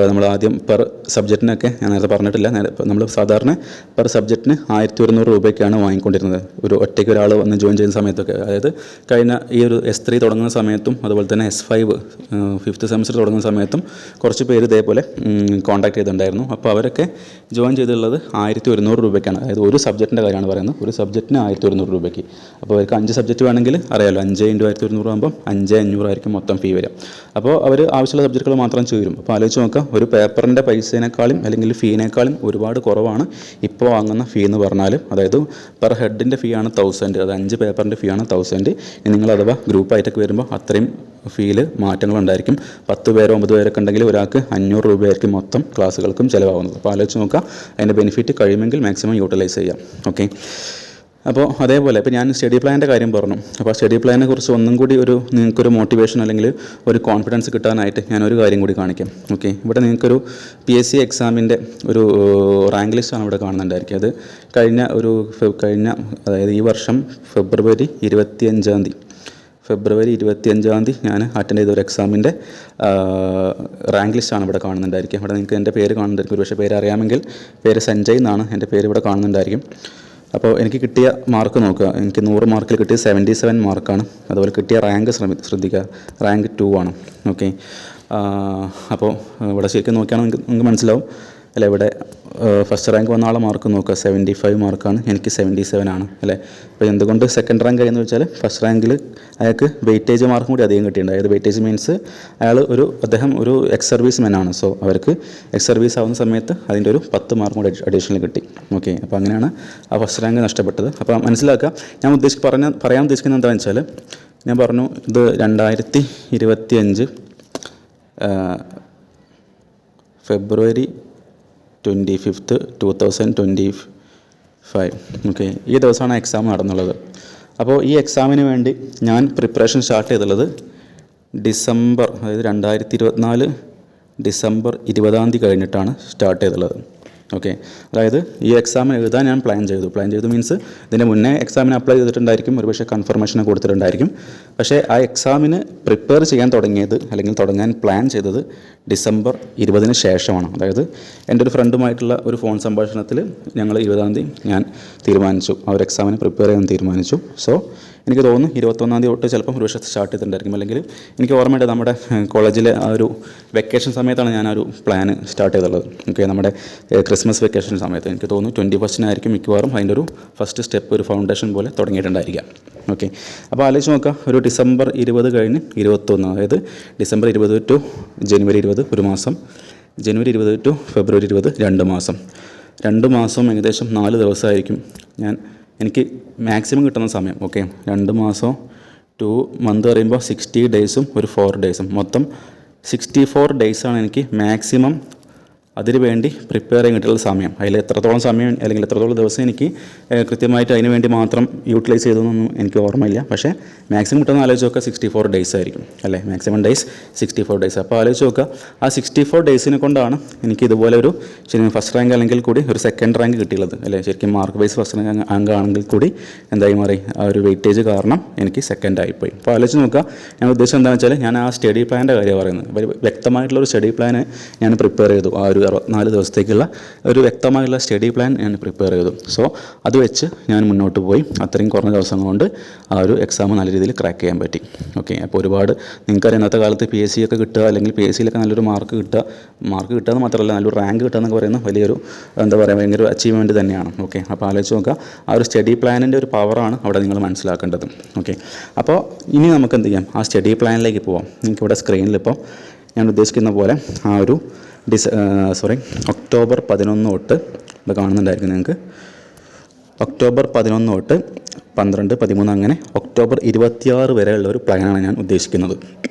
നമ്മൾ ആദ്യം പെർ സബ്ജക്റ്റിനൊക്കെ ഞാൻ നേരത്തെ പറഞ്ഞിട്ടില്ല, നമ്മൾ സാധാരണ പെർ സബ്ജക്റ്റിന് 1100 രൂപയ്ക്കാണ് വാങ്ങിക്കൊണ്ടിരുന്നത് ഒരു ഒറ്റയ്ക്ക് ഒരാൾ വന്ന് ജോയിൻ ചെയ്യുന്ന സമയത്തൊക്കെ. അതായത് കഴിഞ്ഞ ഈ ഒരു S3 തുടങ്ങുന്ന സമയത്തും അതുപോലെ തന്നെ S5 5th സെമസ്റ്റർ തുടങ്ങുന്ന സമയത്തും കുറച്ച് പേര് ഇതേപോലെ കോൺടാക്ട് ചെയ്തിട്ടുണ്ടായിരുന്നു. അപ്പോൾ അവരൊക്കെ ജോയിൻ ചെയ്തിട്ടുള്ളത് 1100 രൂപയ്ക്കാണ്. അതായത് ഒരു സബ്ജക്റ്റിൻ്റെ കാര്യമാണ് പറയുന്നത്, ഒരു സബ്ജക്റ്റിന് 1100 രൂപയ്ക്ക്. അപ്പോൾ അവർക്ക് 5 സബ്ജക്റ്റ് വേണമെങ്കിൽ അറിയാമല്ലോ, 5 × 1100 ആകുമ്പം 5500 ആയിരിക്കും മൊത്തം ഫീ വരിക. അപ്പോൾ അവർ ആവശ്യമുള്ള സബ്ജക്റ്റുകൾ മാത്രം ചേരും. അപ്പോൾ ആലോചിച്ച് നോക്കാം, ഒരു പേപ്പറിൻ്റെ പൈസേനേക്കാളും അല്ലെങ്കിൽ ഫീനേക്കാളും ഒരുപാട് കുറവാണ് ഇപ്പോൾ വാങ്ങുന്ന ഫീ എന്ന് പറഞ്ഞാൽ. അതായത് പെർ ഹെഡിൻ്റെ ഫീ ആണ് 1000, അത് 5 പേപ്പറിൻ്റെ ഫീ ആണ് 1000. നിങ്ങൾ അഥവാ ഗ്രൂപ്പായിട്ടൊക്കെ വരുമ്പോൾ അത്രയും ഫീൽ മാറ്റങ്ങളുണ്ടായിരിക്കും. 10 പേരോ 9 പേരൊക്കെ ഉണ്ടെങ്കിൽ ഒരാൾക്ക് 500 രൂപയായിരിക്കും മൊത്തം ക്ലാസ്സുകൾക്കും ചിലവാകുന്നത്. അപ്പോൾ ആലോചിച്ച് നോക്കാം, അതിൻ്റെ ബെനിഫിറ്റ് കഴിയുമെങ്കിൽ മാക്സിമം യൂട്ടിലൈസ് ചെയ്യാം. ഓക്കെ, അപ്പോൾ അതേപോലെ ഇപ്പോൾ ഞാൻ സ്റ്റഡി പ്ലാനിൻ്റെ കാര്യം പറഞ്ഞു. അപ്പോൾ സ്റ്റഡി പ്ലാനിനെ കുറിച്ച് ഒന്നും കൂടി നിങ്ങൾക്കൊരു മോട്ടിവേഷൻ അല്ലെങ്കിൽ ഒരു കോൺഫിഡൻസ് കിട്ടാനായിട്ട് ഞാനൊരു കാര്യം കൂടി കാണിക്കാം. ഓക്കെ, ഇവിടെ നിങ്ങൾക്കൊരു PSC എക്സാമിൻ്റെ ഒരു റാങ്ക് ലിസ്റ്റാണ് ഇവിടെ കാണുന്നുണ്ടായിരിക്കും. അത് കഴിഞ്ഞ അതായത് ഈ വർഷം ഫെബ്രുവരി 25 ഞാൻ അറ്റൻഡ് ചെയ്ത ഒരു എക്സാമിൻ്റെ റാങ്ക് ലിസ്റ്റാണ് ഇവിടെ കാണുന്നുണ്ടായിരിക്കും. ഇവിടെ നിങ്ങൾക്ക് എൻ്റെ പേര് കാണുന്നുണ്ടായിരിക്കും. ഒരു പക്ഷേ പേര് അറിയാമെങ്കിൽ പേര് സഞ്ജയ് എന്നാണ്, എൻ്റെ പേര് ഇവിടെ കാണുന്നുണ്ടായിരിക്കും. അപ്പോൾ എനിക്ക് കിട്ടിയ മാർക്ക് നോക്കുക, എനിക്ക് 100 മാർക്കിൽ കിട്ടിയ 77 മാർക്കാണ്. അതുപോലെ കിട്ടിയ റാങ്ക് ശ്രദ്ധിക്കുക, റാങ്ക് 2 ആണ്. ഓക്കെ, അപ്പോൾ ഇവിടെ ശരിക്കും നോക്കിയാണെങ്കിൽ നിങ്ങൾക്ക് മനസ്സിലാവും അല്ലേ. ഇവിടെ ഫസ്റ്റ് റാങ്ക് വന്ന ആളെ മാർക്ക് നോക്കുക, 75 മാർക്കാണ്, എനിക്ക് 77 ആണ് അല്ലേ. അപ്പോൾ എന്തുകൊണ്ട് സെക്കൻഡ് റാങ്ക് ആയെന്ന് വെച്ചാൽ ഫസ്റ്റ് റാങ്കിൽ അയാൾക്ക് വെയിറ്റേജ് മാർക്കും കൂടി അധികം കിട്ടിയിട്ടുണ്ട്. അതായത് വെയിറ്റേജ് മീൻസ് അദ്ദേഹം ഒരു എക്സ് സർവീസ് മെൻ ആണ്. സോ അവർക്ക് എക്സ് സർവീസ് ആവുന്ന സമയത്ത് അതിൻ്റെ ഒരു 10 മാർക്കും കൂടി അഡീഷണൽ കിട്ടി. ഓക്കെ, അപ്പോൾ അങ്ങനെയാണ് ആ ഫസ്റ്റ് റാങ്ക് നഷ്ടപ്പെട്ടത്. അപ്പോൾ മനസ്സിലാക്കുക, ഞാൻ പറയാൻ ഉദ്ദേശിക്കുന്നത് എന്താണെന്ന് വെച്ചാൽ, ഞാൻ പറഞ്ഞു ഇത് 2025 ഫെബ്രുവരി 25th 2025. ഓക്കെ, ഈ ദിവസമാണ് എക്സാം നടന്നുള്ളത്. അപ്പോൾ ഈ എക്സാമിന് വേണ്ടി ഞാൻ പ്രിപ്പറേഷൻ സ്റ്റാർട്ട് ചെയ്തുള്ളത് ഡിസംബർ, അതായത് 2024 ഡിസംബർ 20 കഴിഞ്ഞിട്ടാണ് സ്റ്റാർട്ട് ചെയ്തുള്ളത്. ഓക്കെ, അതായത് ഈ എക്സാമിന് എഴുതാൻ ഞാൻ പ്ലാൻ ചെയ്തു മീൻസ് ഇതിൻ്റെ മുന്നേ എക്സാമിന് അപ്ലൈ ചെയ്തിട്ടുണ്ടായിരിക്കും, ഒരുപക്ഷെ കൺഫർമേഷൻ കൊടുത്തിട്ടുണ്ടായിരിക്കും. പക്ഷേ ആ എക്സാമിന് പ്രിപ്പയർ ചെയ്യാൻ തുടങ്ങാൻ പ്ലാൻ ചെയ്തത് ഡിസംബർ 20 ശേഷമാണ്. അതായത് എൻ്റെ ഒരു ഫ്രണ്ടുമായിട്ടുള്ള ഒരു ഫോൺ സംഭാഷണത്തിൽ ഞങ്ങൾ 20 ഞാൻ തീരുമാനിച്ചു, ആ ഒരു എക്സാമിന് പ്രിപ്പയർ ചെയ്യാൻ തീരുമാനിച്ചു. സോ എനിക്ക് തോന്നുന്നു 21 തൊട്ട് ചിലപ്പം ഒരു വർഷത്തെ സ്റ്റാർട്ട് ചെയ്തിട്ടുണ്ടായിരിക്കും. അല്ലെങ്കിൽ എനിക്ക് ഓർമ്മയുണ്ട്, നമ്മുടെ കോളേജിലെ ആ ഒരു വെക്കേഷൻ സമയത്താണ് ഞാൻ ആ ഒരു പ്ലാൻ സ്റ്റാർട്ട് ചെയ്തിട്ടുള്ളത്. ഓക്കെ, നമ്മുടെ ക്രിസ്മസ് വെക്കേഷൻ സമയത്ത് എനിക്ക് തോന്നുന്നു 21 മിക്കവാറും അതിൻ്റെ ഒരു ഫസ്റ്റ് സ്റ്റെപ്പ്, ഒരു ഫൗണ്ടേഷൻ പോലെ തുടങ്ങിയിട്ടുണ്ടായിരിക്കാം. ഓക്കെ, അപ്പോൾ ആലോചിച്ച് നോക്കാം, ഒരു ഡിസംബർ 20 കഴിഞ്ഞ് 21, അതായത് ഡിസംബർ 20 ടു ജനുവരി 20 ഒരു മാസം, ജനുവരി 20 ടു ഫെബ്രുവരി 20 2 മാസം. 2 മാസം ഏകദേശം 4 ദിവസമായിരിക്കും എനിക്ക് മാക്സിമം കിട്ടുന്ന സമയം. ഓക്കെ, 2 മാസം 2 മന്ത് പറയുമ്പോൾ 60 ഡേയ്സും ഒരു 4 ഡേയ്സും, മൊത്തം 64 ഡേയ്സാണ് എനിക്ക് മാക്സിമം അതിന് വേണ്ടി പ്രിപ്പയർ ചെയ്യാൻ കിട്ടുന്ന സമയം. അതിൽ എത്രത്തോളം സമയം അല്ലെങ്കിൽ എത്രത്തോളം ദിവസം എനിക്ക് കൃത്യമായിട്ട് അതിന് വേണ്ടി മാത്രം യൂട്ടിലൈസ് ചെയ്തതെന്നൊന്നും എനിക്ക് ഓർമ്മയില്ല. പക്ഷേ മാക്സിമം കിട്ടുന്ന ആലോചിച്ച് നോക്കുക 64 ഡേയ്സ് ആയിരിക്കും അല്ലേ, മാക്സിമം ഡേയ്സ് 64 ഡേയ്സ്. അപ്പോൾ ആലോചിച്ച് നോക്കുക, ആ 64 ഡേയ്സിനെ കൊണ്ടാണ് എനിക്ക് ഇതുപോലെ ഒരു ഫസ്റ്റ് റാങ്ക് അല്ലെങ്കിൽ കൂടി ഒരു സെക്കൻഡ് റാങ്ക് കിട്ടിയുള്ളത് അല്ലേ. ശരിക്കും മാർക്ക് വൈസ് ഫസ്റ്റ് റാങ്ക് ആണെങ്കിൽ കൂടി എന്തായി മാറി, ആ ഒരു വെയിറ്റേജ് കാരണം എനിക്ക് സെക്കൻഡ് ആയിപ്പോയി. അപ്പോൾ ആലോചിച്ച് നോക്കുക, ഞാൻ ഉദ്ദേശം എന്താണെന്ന് വെച്ചാൽ, ഞാൻ ആ സ്റ്റഡി പ്ലാൻ്റെ കാര്യമാണ് പറയുന്നത്. വ്യക്തമായിട്ടുള്ളൊരു സ്റ്റഡി പ്ലാൻ ഞാൻ പ്രിപ്പയർ ചെയ്തു. ആ ഒരു 64 ദിവസത്തേക്കുള്ള ഒരു വ്യക്തമായുള്ള സ്റ്റഡി പ്ലാൻ ഞാൻ പ്രിപ്പയർ ചെയ്തു. സോ അത് വെച്ച് ഞാൻ മുന്നോട്ട് പോയി. അത്രയും കുറഞ്ഞ ദിവസം കൊണ്ട് ആ ഒരു എക്സാം നല്ല രീതിയിൽ ക്രാക്ക് ചെയ്യാൻ പറ്റി. ഓക്കെ, അപ്പോൾ ഒരുപാട് നിങ്ങൾക്കറിയാം, ഇന്നത്തെ കാലത്ത് PSC ഒക്കെ കിട്ടുക അല്ലെങ്കിൽ PSCയിലൊക്കെ നല്ലൊരു മാർക്ക് കിട്ടുക എന്ന് മാത്രമല്ല നല്ലൊരു റാങ്ക് കിട്ടുക എന്നൊക്കെ പറയുന്നത് വലിയൊരു ഭയങ്കര അച്ചീവ്മെൻറ്റ് തന്നെയാണ്. ഓക്കെ, അപ്പോൾ ആലോചിച്ച് നോക്കുക, ആ ഒരു സ്റ്റഡി പ്ലാനിൻ്റെ ഒരു പവറാണ് അവിടെ നിങ്ങൾ മനസ്സിലാക്കേണ്ടത്. ഓക്കെ, അപ്പോൾ ഇനി നമുക്ക് എന്ത് ചെയ്യാം, ആ സ്റ്റഡി പ്ലാനിലേക്ക് പോവാം. നിങ്ങൾക്കിവിടെ സ്ക്രീനിലിപ്പോൾ ഞാൻ ഉദ്ദേശിക്കുന്ന പോലെ ആ ഒരു ഒക്ടോബർ 11 തൊട്ട് ഇത് കാണുന്നുണ്ടായിരിക്കും നിങ്ങൾക്ക്. ഒക്ടോബർ 11 തൊട്ട് 12, 13 അങ്ങനെ ഒക്ടോബർ 26 വരെയുള്ള ഒരു പ്ലാനാണ് ഞാൻ ഉദ്ദേശിക്കുന്നത്.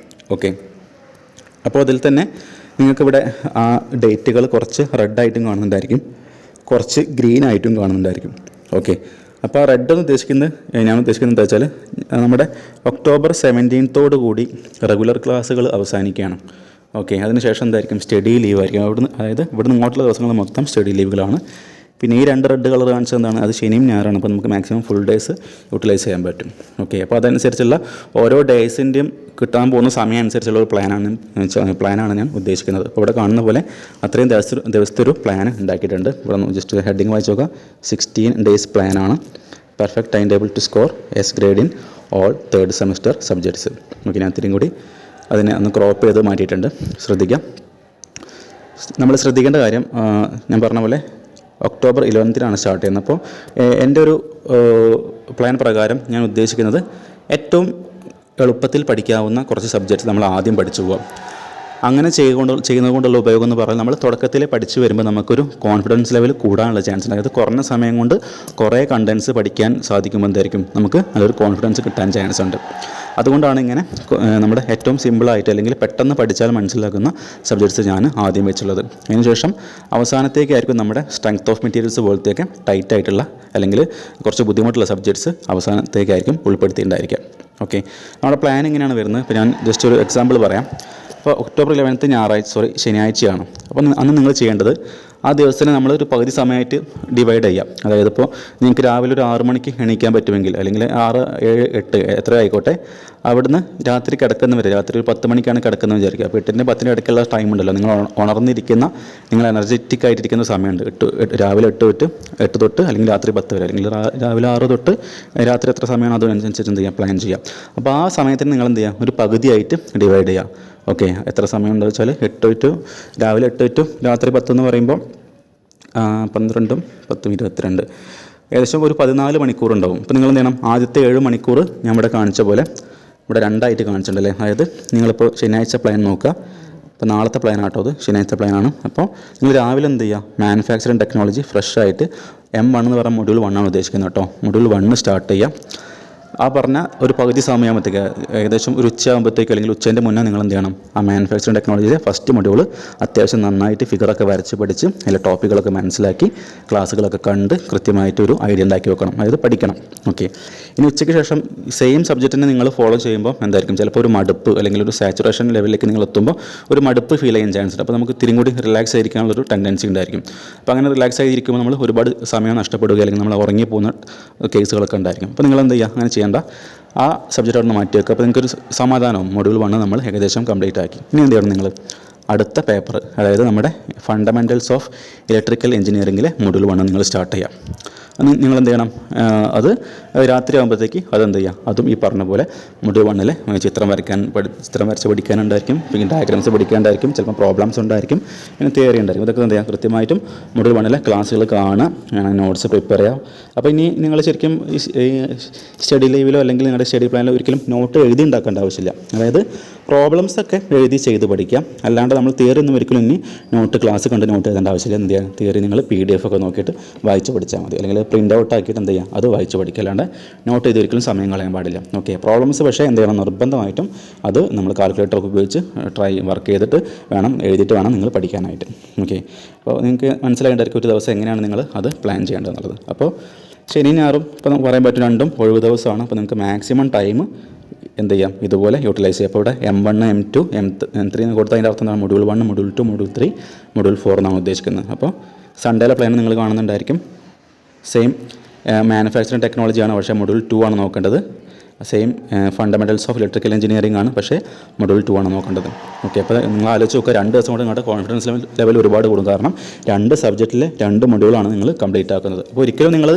ഓക്കെ, അപ്പോൾ അതിൽ തന്നെ നിങ്ങൾക്കിവിടെ ആ ഡേറ്റുകൾ കുറച്ച് റെഡായിട്ടും കാണുന്നുണ്ടായിരിക്കും, കുറച്ച് ഗ്രീനായിട്ടും കാണുന്നുണ്ടായിരിക്കും. ഓക്കെ, അപ്പോൾ ആ റെഡ് എന്ന് ഉദ്ദേശിക്കുന്നത്, ഞാൻ ഉദ്ദേശിക്കുന്നത് എന്താ വെച്ചാൽ നമ്മുടെ ഒക്ടോബർ 17 കൂടി റെഗുലർ ക്ലാസ്സുകൾ അവസാനിക്കുകയാണ്. ഓക്കെ, അതിനുശേഷം എന്തായിരിക്കും, സ്റ്റഡി ലീവ് ആയിരിക്കും. അതായത് ഇവിടുന്ന് ഇങ്ങോട്ടുള്ള ദിവസങ്ങൾ മൊത്തം സ്റ്റഡി ലീവുകളാണ്. പിന്നെ ഈ 2 റെഡ് കളർ കാണിച്ചത് എന്താണ്, അത് ശനിയും ഞായറാണ്. അപ്പോൾ നമുക്ക് മാക്സിമം ഫുൾ ഡേയ്സ് യൂട്ടിലൈസ് ചെയ്യാൻ പറ്റും. ഓക്കെ, അപ്പോൾ അതനുസരിച്ചുള്ള ഓരോ ഡേയ്സിൻ്റെയും കിട്ടാൻ പോകുന്ന സമയം അനുസരിച്ചുള്ള ഒരു പ്ലാനാണ് ഞാൻ ഉദ്ദേശിക്കുന്നത്. അപ്പോൾ ഇവിടെ കാണുന്ന പോലെ അത്രയും ദിവസത്തെ ഒരു പ്ലാൻ ഉണ്ടാക്കിയിട്ടുണ്ട്. ഇവിടെ ജസ്റ്റ് ഹെഡിങ് വായിച്ച് നോക്കുക. 16 ഡേയ്സ് പ്ലാനാണ്. Perfect time table to score S grade in all 3rd semester subjects. Okay, ഞാൻ ഇത്തിരിയും കൂടി അതിനെ ഒന്ന് ക്രോപ്പ് ചെയ്ത് മാറ്റിയിട്ടുണ്ട്. ശ്രദ്ധിക്കാം. നമ്മൾ ശ്രദ്ധിക്കേണ്ട കാര്യം, ഞാൻ പറഞ്ഞ പോലെ ഒക്ടോബർ 11 സ്റ്റാർട്ട് ചെയ്യുന്നത്. അപ്പോൾ എൻ്റെ ഒരു പ്ലാൻ പ്രകാരം ഞാൻ ഉദ്ദേശിക്കുന്നത് ഏറ്റവും എളുപ്പത്തിൽ പഠിക്കാവുന്ന കുറച്ച് സബ്ജക്ട്സ് നമ്മൾ ആദ്യം പഠിച്ചു പോകാം. അങ്ങനെ ചെയ്യുന്നത് കൊണ്ടുള്ള ഉപയോഗം എന്ന് പറഞ്ഞാൽ, നമ്മൾ തുടക്കത്തിൽ പഠിച്ചു വരുമ്പോൾ നമുക്കൊരു കോൺഫിഡൻസ് ലെവൽ കൂടാനുള്ള ചാൻസ് ഉണ്ട്. അതായത് കുറഞ്ഞ സമയം കൊണ്ട് കുറേ കണ്ടൻസ് പഠിക്കാൻ സാധിക്കുമ്പോൾ എന്തായിരിക്കും, നമുക്ക് നല്ലൊരു കോൺഫിഡൻസ് കിട്ടാൻ ചാൻസ് ഉണ്ട്. അതുകൊണ്ടാണ് ഇങ്ങനെ നമ്മുടെ ഏറ്റവും സിമ്പിളായിട്ട് അല്ലെങ്കിൽ പെട്ടെന്ന് പഠിച്ചാൽ മനസ്സിലാക്കുന്ന സബ്ജക്ട്സ് ഞാൻ ആദ്യം വെച്ചുള്ളത്. അതിനുശേഷം അവസാനത്തേക്കായിരിക്കും നമ്മുടെ സ്ട്രെങ്ത് ഓഫ് മെറ്റീരിയൽസ് പോലത്തെയൊക്കെ ടൈറ്റ് ആയിട്ടുള്ള അല്ലെങ്കിൽ കുറച്ച് ബുദ്ധിമുട്ടുള്ള സബ്ജക്ട്സ് അവസാനത്തേക്കായിരിക്കും ഉൾപ്പെടുത്തിയിട്ടുണ്ടായിരിക്കുക. ഓക്കെ, നമ്മുടെ പ്ലാൻ ഇങ്ങനെയാണ് വരുന്നത്. ഇപ്പോൾ ഞാൻ ജസ്റ്റ് ഒരു എക്സാമ്പിൾ പറയാം. അപ്പോൾ ഒക്ടോബർ 11 ശനിയാഴ്ചയാണ്. അപ്പോൾ അന്ന് നിങ്ങൾ ചെയ്യേണ്ടത്, ആ ദിവസത്തിന് നമ്മൾ ഒരു പകുതി സമയമായിട്ട് ഡിവൈഡ് ചെയ്യാം. അതായത് ഇപ്പോൾ നിങ്ങൾക്ക് രാവിലെ ഒരു 6 മണിക്ക് എണീക്കാൻ പറ്റുമെങ്കിൽ, അല്ലെങ്കിൽ 6, 7, 8 എത്ര ആയിക്കോട്ടെ, അവിടുന്ന് രാത്രി കിടക്കുന്നവരെ, രാത്രി ഒരു 10 മണിക്കാണ് കിടക്കുന്നത് വിചാരിക്കുക. അപ്പോൾ 8-നും 10-നും ഇടയ്ക്കുള്ള ടൈം ഉണ്ടല്ലോ, നിങ്ങൾ ഉണർന്നിരിക്കുന്ന, നിങ്ങൾ എനർജറ്റിക് ആയിട്ടിരിക്കുന്ന സമയമുണ്ട്. രാവിലെ 8 തൊട്ട് അല്ലെങ്കിൽ രാത്രി 10 വരെ, അല്ലെങ്കിൽ രാവിലെ 6 തൊട്ട് രാത്രി എത്ര സമയമാണ് അതിനനുസരിച്ച് എന്ത് ചെയ്യാം, പ്ലാൻ ചെയ്യാം. അപ്പോൾ ആ സമയത്തിന് നിങ്ങൾ എന്ത് ചെയ്യുക, ഒരു പകുതിയായിട്ട് ഡിവൈഡ് ചെയ്യുക. ഓക്കെ, എത്ര സമയം ഉണ്ടെന്ന് വെച്ചാൽ രാവിലെ 8 to രാത്രി 10 എന്ന് പറയുമ്പോൾ 12, 10, 22, ഏകദേശം ഒരു 14 മണിക്കൂർ ഉണ്ടാവും. അപ്പോൾ നിങ്ങൾ എന്ത് ചെയ്യണം, ആദ്യത്തെ 7 മണിക്കൂർ ഞാൻ ഇവിടെ കാണിച്ച പോലെ ഇവിടെ 2 ആയിട്ട് കാണിച്ചിട്ടുണ്ടല്ലേ. അതായത് നിങ്ങളിപ്പോൾ ശനിയാഴ്ച പ്ലാൻ നോക്കുക. അപ്പോൾ നാളത്തെ പ്ലാൻ ആട്ടോ, അത് ശനിയാഴ്ച പ്ലാനാണ്. അപ്പോൾ നിങ്ങൾ രാവിലെ എന്ത് ചെയ്യുക, മാനുഫാക്ചറിങ് ടെക്നോളജി ഫ്രഷ് ആയിട്ട് M1 എന്ന് പറയുന്ന മൊഡ്യൂൾ 1 ആണ് ഉദ്ദേശിക്കുന്നത് കേട്ടോ. മൊഡ്യൂൾ 1 സ്റ്റാർട്ട് ചെയ്യുക. ആ പറഞ്ഞ ഒരു പകുതി സമയമാകുമ്പോഴത്തേക്ക്, ഏകദേശം ഒരു ഉച്ചയാകുമ്പോഴത്തേക്ക് അല്ലെങ്കിൽ ഉച്ചേൻ്റെ മുന്നേ നിങ്ങൾ എന്ത് ചെയ്യണം, ആ മാനുഫാക്ചറിങ് ടെക്നോളജിയിലെ ഫസ്റ്റ് മൊഡ്യൂൾ അത്യാവശ്യം നന്നായിട്ട് ഫിഗറൊക്കെ വരച്ച് പഠിച്ച് അതിലെ ടോപ്പിക്കുകളൊക്കെ മനസ്സിലാക്കി ക്ലാസ്സുകളൊക്കെ കണ്ട് കൃത്യമായിട്ട് ഒരു ഐഡിയ ഉണ്ടാക്കി വെക്കണം. അതായത് പഠിക്കണം. ഓക്കെ, ഇനി ഉച്ചയ്ക്ക് ശേഷം സെയിം സബ്ജക്റ്റിനെ നിങ്ങൾ ഫോളോ ചെയ്യുമ്പോൾ എന്തായിരിക്കും, ചിലപ്പോൾ ഒരു മടുപ്പ് അല്ലെങ്കിൽ ഒരു സാച്ചുറേഷൻ ലെവലിലേക്ക് നിങ്ങൾ എത്തുമ്പോൾ ഒരു മടുപ്പ് ഫീൽ ചെയ്യാൻ ചാൻസ് ഉണ്ട്. അപ്പോൾ നമുക്ക് തിരിയും കൂടി റിലാക്സ് ആയിരിക്കാനുള്ളൊരു ടെൻഡൻസി ഉണ്ടായിരിക്കും. അപ്പോൾ അങ്ങനെ റിലാക്സ് ആയിരിക്കുമ്പോൾ നമ്മൾ ഒരുപാട് സമയം നഷ്ടപ്പെടുക അല്ലെങ്കിൽ നമ്മൾ ഉറങ്ങി പോകുന്ന കേസുകളൊക്കെ ഉണ്ടായിരിക്കും. അപ്പോൾ നിങ്ങൾ എന്ത് ചെയ്യുക, അങ്ങനെ ചെയ്യേണ്ട, ആ സബ്ജക്റ്റ് അവിടെ നിന്ന് മാറ്റി വെക്കുക. അപ്പോൾ നിങ്ങൾക്കൊരു സമാധാനവും. മൊഡ്യൂൾ 1 നമ്മൾ ഏകദേശം കംപ്ലീറ്റ് ആക്കി. ഇനി എന്ത് ചെയ്യണം, നിങ്ങൾ അടുത്ത പേപ്പർ, അതായത് നമ്മുടെ ഫണ്ടമെൻറ്റൽസ് ഓഫ് ഇലക്ട്രിക്കൽ എഞ്ചിനീയറിംഗിലെ മൊഡ്യൂൾ 1 നിങ്ങൾ സ്റ്റാർട്ട് ചെയ്യാം. നിങ്ങൾ എന്ത് ചെയ്യണം, അത് രാത്രി ആകുമ്പോഴത്തേക്ക് അതെന്ത് ചെയ്യുക, അതും ഈ പറഞ്ഞ പോലെ മൊഡ്യൂൾ 1 ചിത്രം വരച്ച് പഠിക്കാനുണ്ടായിരിക്കും, പിന്നെ ഡയഗ്രാംസ് പഠിക്കാനുണ്ടായിരിക്കും, ചിലപ്പോൾ പ്രോബ്ലംസ് ഉണ്ടായിരിക്കും, പിന്നെ തിയറി ഉണ്ടായിരിക്കും. ഇതൊക്കെ എന്ത് ചെയ്യുക, കൃത്യമായിട്ടും മൊഡ്യൂൾ 1 ക്ലാസ്സുകൾ കാണുക, നോട്ട്സ് പ്രിപ്പയർ ചെയ്യുക. അപ്പോൾ ഇനി നിങ്ങൾ ശരിക്കും ഈ സ്റ്റഡി ലീവിലോ അല്ലെങ്കിൽ നിങ്ങളുടെ സ്റ്റഡി പ്ലാനിലോ ഒരിക്കലും നോട്ട് എഴുതി ഉണ്ടാക്കേണ്ട ആവശ്യമില്ല. അതായത് പ്രോബ്ലംസൊക്കെ എഴുതി ചെയ്ത് പഠിക്കാം. അല്ലാണ്ട് നമ്മൾ തിയറി ഒന്നും ഒരിക്കലും ഇനി ക്ലാസ് കണ്ട് നോട്ട് എഴുതേണ്ട ആവശ്യമില്ല. എന്ത് ചെയ്യുക, തിയറി നിങ്ങൾ PDF ഒക്കെ നോക്കിയിട്ട് വായിച്ച് പഠിച്ചാൽ മതി. അല്ലെങ്കിൽ പ്രിൻ്റ് ഔട്ട് ആക്കിയിട്ട് എന്ത് ചെയ്യുക, അത് വായിച്ച് പഠിക്കുക. അല്ലാണ്ട് നോട്ട് ചെയ്ത് ഒരിക്കലും സമയം കളയാൻ പാടില്ല. ഓക്കെ, പ്രോബ്ലംസ് പക്ഷേ എന്ത് ചെയ്യണം, നിർബന്ധമായിട്ടും അത് നമ്മൾ കാൽക്കുലേറ്ററൊക്കെ ഉപയോഗിച്ച് വർക്ക് ചെയ്തിട്ട് എഴുതിയിട്ട് വേണം നിങ്ങൾ പഠിക്കാനായിട്ട്. ഓക്കെ, അപ്പോൾ നിങ്ങൾക്ക് മനസ്സിലായിട്ടുണ്ടായിരിക്കും ഒരു ദിവസം എങ്ങനെയാണ് നിങ്ങൾ അത് പ്ലാൻ ചെയ്യേണ്ടതെന്നുള്ളത്. അപ്പോൾ ശനി ഞായറും ഇപ്പോൾ നമുക്ക് പറയാൻ പറ്റും, രണ്ടും ഒഴിവ് ദിവസമാണ്. അപ്പോൾ നിങ്ങൾക്ക് മാക്സിമം ടൈം എന്ത് ചെയ്യാം, ഇതുപോലെ യൂട്ടിലൈസ് ചെയ്യാം. അപ്പോൾ ഇവിടെ M1, M2, M3 എന്ന് കൊടുത്താൽ അതിൻ്റെ അർത്ഥം എന്താണ്, മൊഡ്യൂൾ 1, മൊഡ്യൂൾ 2, മൊഡ്യൂൾ 3, മൊഡ്യൂൾ 4 എന്നാണ് ഉദ്ദേശിക്കുന്നത്. അപ്പോൾ സൺഡേയിലെ പ്ലാൻ നിങ്ങൾ കാണുന്നുണ്ടായിരിക്കും. സെയിം മാനുഫാക്ചറിങ് ടെക്നോളജിയാണ്, പക്ഷേ മൊഡ്യൂൾ 2 ആണ് നോക്കേണ്ടത്. Same fundamentals of electrical engineering ആണ്, പക്ഷേ മൊഡ്യൂൾ 2 ആണ് നോക്കേണ്ടത്. ഓക്കെ, അപ്പോൾ നിങ്ങൾ ആലോചിച്ച് നോക്കുക, 2 ദിവസം കൊണ്ട് നിങ്ങളുടെ കോൺഫിഡൻസ് ലെവൽ ഒരുപാട് കൂടും. കാരണം 2 സബ്ജക്റ്റിലെ 2 മൊഡ്യൂളാണ് നിങ്ങൾ കംപ്ലീറ്റ് ആക്കുന്നത്. അപ്പോൾ ഒരിക്കലും നിങ്ങൾ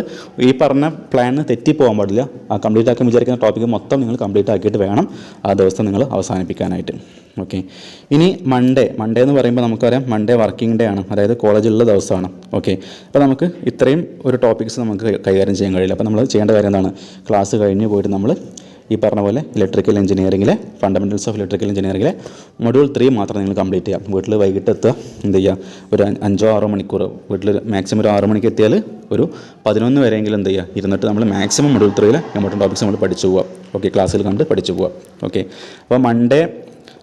ഈ പറഞ്ഞ പ്ലാനിന് തെറ്റിപ്പോകാൻ പാടില്ല. ആ കംപ്ലീറ്റ് ആക്കാൻ വിചാരിക്കുന്ന ടോപ്പിക്ക് മൊത്തം നിങ്ങൾ കംപ്ലീറ്റ് ആക്കിയിട്ട് വേണം ആ ദിവസം നിങ്ങൾ അവസാനിപ്പിക്കാനായിട്ട്. ഓക്കെ, ഇനി മൺഡേ എന്ന് പറയുമ്പോൾ നമുക്കറിയാം മൺഡേ വർക്കിംഗ് ഡേ ആണ്, അതായത് കോളേജിലുള്ള ദിവസമാണ്. ഓക്കെ, അപ്പോൾ നമുക്ക് ഇത്രയും ഒരു ടോപ്പിക്സ് നമുക്ക് കൈകാര്യം ചെയ്യാൻ കഴിയില്ല. അപ്പോൾ നമ്മൾ ചെയ്യേണ്ട കാര്യം എന്താണ്, ക്ലാസ് കഴിഞ്ഞ് പോയിട്ട് നമ്മൾ ഈ പറഞ്ഞ പോലെ ഇലക്ട്രിക്കൽ എഞ്ചിനീയറിംഗിലെ ഫണ്ടമെൻറ്റൽസ് ഓഫ് ഇലക്ട്രിക്കൽ എഞ്ചിനീയറിംഗിലെ മൊഡ്യൂൾ 3 മാത്രം നിങ്ങൾ കംപ്ലീറ്റ് ചെയ്യാം. വീട്ടിൽ വൈകിട്ട് എത്തുക, എന്ത് ചെയ്യുക, ഒരു 5-6 മണിക്കൂർ വീട്ടിൽ മാക്സിമം ഒരു 6 മണിക്ക് എത്തിയാൽ ഒരു 11 വരെയെങ്കിലും എന്ത് ചെയ്യുക, ഇരുന്നിട്ട് നമ്മൾ മാക്സിമം മൊഡ്യൂൾ 3 ഇമ്പോർട്ടൻറ്റ് ടോപ്പിക്സ് നമ്മൾ പഠിച്ചു പോവുക. ഓക്കെ, ക്ലാസ്സിൽ കണ്ട് പഠിച്ചു പോവുക. ഓക്കെ, അപ്പോൾ മൺഡേ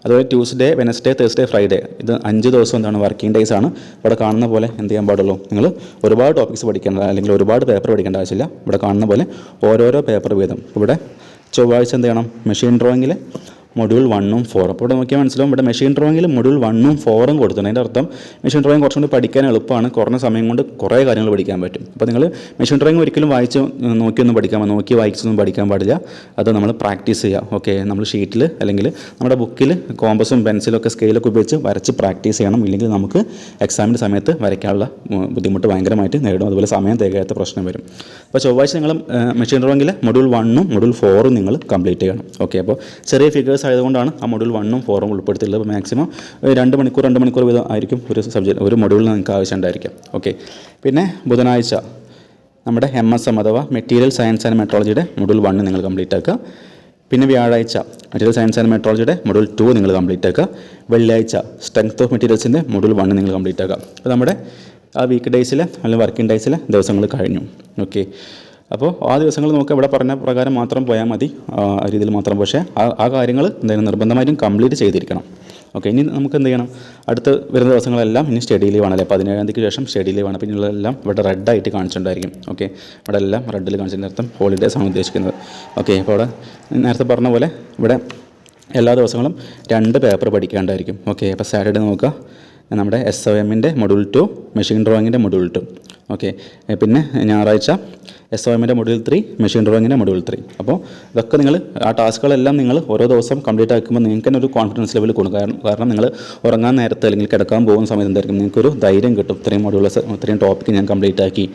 അതുപോലെ ട്യൂസ്ഡേ, വെനസ്ഡേ, തേഴ്സ്ഡേ, ഫ്രൈഡേ ഇത് 5 ദിവസം എന്താണ് വർക്കിംഗ് ഡേയ്സ് ആണ്. ഇവിടെ കാണുന്ന പോലെ എന്ത് ചെയ്യാൻ പാടുള്ളൂ, നിങ്ങൾ ഒരുപാട് ടോപ്പിക്സ് പഠിക്കേണ്ട അല്ലെങ്കിൽ ഒരുപാട് പേപ്പർ പഠിക്കേണ്ട ആവശ്യമില്ല. ഇവിടെ കാണുന്ന പോലെ ഓരോരോ പേപ്പർ വീതം. ഇവിടെ ചൊവ്വാഴ്ച എന്ത് ചെയ്യണം, മെഷീൻ ഡ്രോയിങ്ങിൽ മൊഡ്യൂൾ 1ഉം 4. അപ്പോൾ ഇവിടെ നോക്കിയാൽ മനസ്സിലാവും, ഇവിടെ മെഷീൻ ഡ്രോയിങ്ങിൽ മൊഡ്യൂൾ 1ഉം 4ഉം കൊടുത്തിട്ടുണ്ട്. അതിൻ്റെ അർത്ഥം മെഷീൻ ഡ്രോയിങ് കുറച്ചും കൂടി പഠിക്കാൻ എളുപ്പമാണ്, കുറഞ്ഞ സമയം കൊണ്ട് കുറേ കാര്യങ്ങൾ പഠിക്കാൻ പറ്റും. അപ്പോൾ നിങ്ങൾ മെഷീൻ ഡ്രോയിങ് ഒരിക്കലും നോക്കി വായിച്ചൊന്നും പഠിക്കാൻ പാടില്ല. അത് നമ്മൾ പ്രാക്ടീസ് ചെയ്യുക. ഓക്കെ, നമ്മൾ ഷീറ്റിൽ അല്ലെങ്കിൽ നമ്മുടെ ബുക്കിൽ കോമ്പസും പെൻസിലൊക്കെ സ്കെയിലൊക്കെ ഉപയോഗിച്ച് വരച്ച് പ്രാക്ടീസ് ചെയ്യണം. ഇല്ലെങ്കിൽ നമുക്ക് എക്സാമിൻ്റെ സമയത്ത് വരയ്ക്കാനുള്ള ബുദ്ധിമുട്ട് ഭയങ്കരമായിട്ട് നേരിടും. അതുപോലെ സമയം തികയാത്ത പ്രശ്നം വരും. അപ്പോൾ ചൊവ്വാഴ്ച നിങ്ങൾ മെഷീൻ ഡ്രോയിങ്ങിൽ മൊഡ്യൂൾ 1ഉം മൊഡ്യൂൾ 4ഉം നിങ്ങൾ കംപ്ലീറ്റ് ചെയ്യണം. ഓക്കെ, അപ്പോൾ ചെറിയ ഫിഗേഴ്സ് ആയതുകൊണ്ടാണ് ആ മൊഡ്യൂൾ 1ഉം 4ഉം ഉൾപ്പെടുത്തിയിട്ടുള്ളത്. അപ്പോൾ മാക്സിമം 2 മണിക്കൂർ വീതം ആയിരിക്കും ഒരു മൊഡ്യൂളിൽ നിങ്ങൾക്ക് ആവശ്യമുണ്ടായിരിക്കും. ഓക്കെ, പിന്നെ ബുധനാഴ്ച നമ്മുടെ MSM അഥവാ മെറ്റീരിയൽ സയൻസ് ആൻഡ് മെട്രോളജിയുടെ മൊഡ്യൂൾ 1 നിങ്ങൾ കംപ്ലീറ്റ് ആക്കുക. പിന്നെ വ്യാഴാഴ്ച മെറ്റീരിയൽ സയൻസ് ആൻഡ് മെട്രോളജിയുടെ മൊഡ്യൂൾ 2 നിങ്ങൾ കംപ്ലീറ്റ് ആക്കുക. വെള്ളിയാഴ്ച സ്ട്രെങ്ത് ഓഫ് മെറ്റീരിയൽസിൻ്റെ മൊഡ്യൂൾ 1 നിങ്ങൾ കംപ്ലീറ്റ് ആക്കുക. അപ്പോൾ നമ്മുടെ ആ വീക്ക് ഡേയ്സിലെ അല്ലെങ്കിൽ വർക്കിംഗ് ഡേയ്സിലെ ദിവസങ്ങൾ കഴിഞ്ഞു. ഓക്കെ, അപ്പോൾ ആ ദിവസങ്ങൾ നമുക്ക് ഇവിടെ പറഞ്ഞ പ്രകാരം മാത്രം പോയാൽ മതി, ആ രീതിയിൽ മാത്രം. പക്ഷേ ആ കാര്യങ്ങൾ എന്തായാലും നിർബന്ധമായിട്ടും കംപ്ലീറ്റ് ചെയ്തിരിക്കണം. ഓക്കെ, ഇനി നമുക്ക് എന്ത് ചെയ്യണം, അടുത്ത് വരുന്ന ദിവസങ്ങളെല്ലാം ഇനി സ്റ്റഡി ലീവ് ആണല്ലേ, 17-ാം തീയതിക്ക് ശേഷം സ്റ്റഡി ലീവ് ആണ്. പിന്നെയുള്ളതെല്ലാം ഇവിടെ റെഡായിട്ട് കാണിച്ചിട്ടുണ്ടായിരിക്കും. ഓക്കെ, ഇവിടെ എല്ലാം റെഡിൽ കാണിച്ചിട്ട് അർത്ഥം ഹോളിഡേയ്സ് ആണ് ഉദ്ദേശിക്കുന്നത്. ഓക്കെ, അപ്പോൾ അവിടെ നേരത്തെ പറഞ്ഞ പോലെ ഇവിടെ എല്ലാ ദിവസങ്ങളും 2 പേപ്പർ പഠിക്കാണ്ടായിരിക്കും. ഓക്കെ, അപ്പോൾ സാറ്റർഡേ നോക്കുക, നമ്മുടെ SOMൻ്റെ മൊഡ്യൂൾ 2, മെഷീൻ ഡ്രോയിങ്ങിൻ്റെ മൊഡ്യൂൾ 2. ഓക്കെ, പിന്നെ ഞായറാഴ്ച SOMൻ്റെ മൊഡ്യൂൾ 3, മെഷീൻ ഡ്രോയിങ്ങിൻ്റെ മൊഡ്യൂൾ 3. അപ്പോൾ ഇതൊക്കെ നിങ്ങൾ ആ ടാസ്കുകളെല്ലാം നിങ്ങൾ ഓരോ ദിവസം കംപ്ലീറ്റ് ആക്കുമ്പോൾ നിങ്ങൾക്ക് തന്നെ ഒരു കോൺഫിഡൻസ് ലെവൽ കൂടും. കാരണം നിങ്ങൾ ഉറങ്ങാൻ നേരത്തെ അല്ലെങ്കിൽ കിടക്കാൻ പോകുന്ന സമയത്ത് എന്തായിരിക്കും, നിങ്ങൾക്കൊരു ധൈര്യം കിട്ടും. ഇത്രയും ടോപ്പിക്ക് ഞാൻ കംപ്ലീറ്റ് ആക്കി,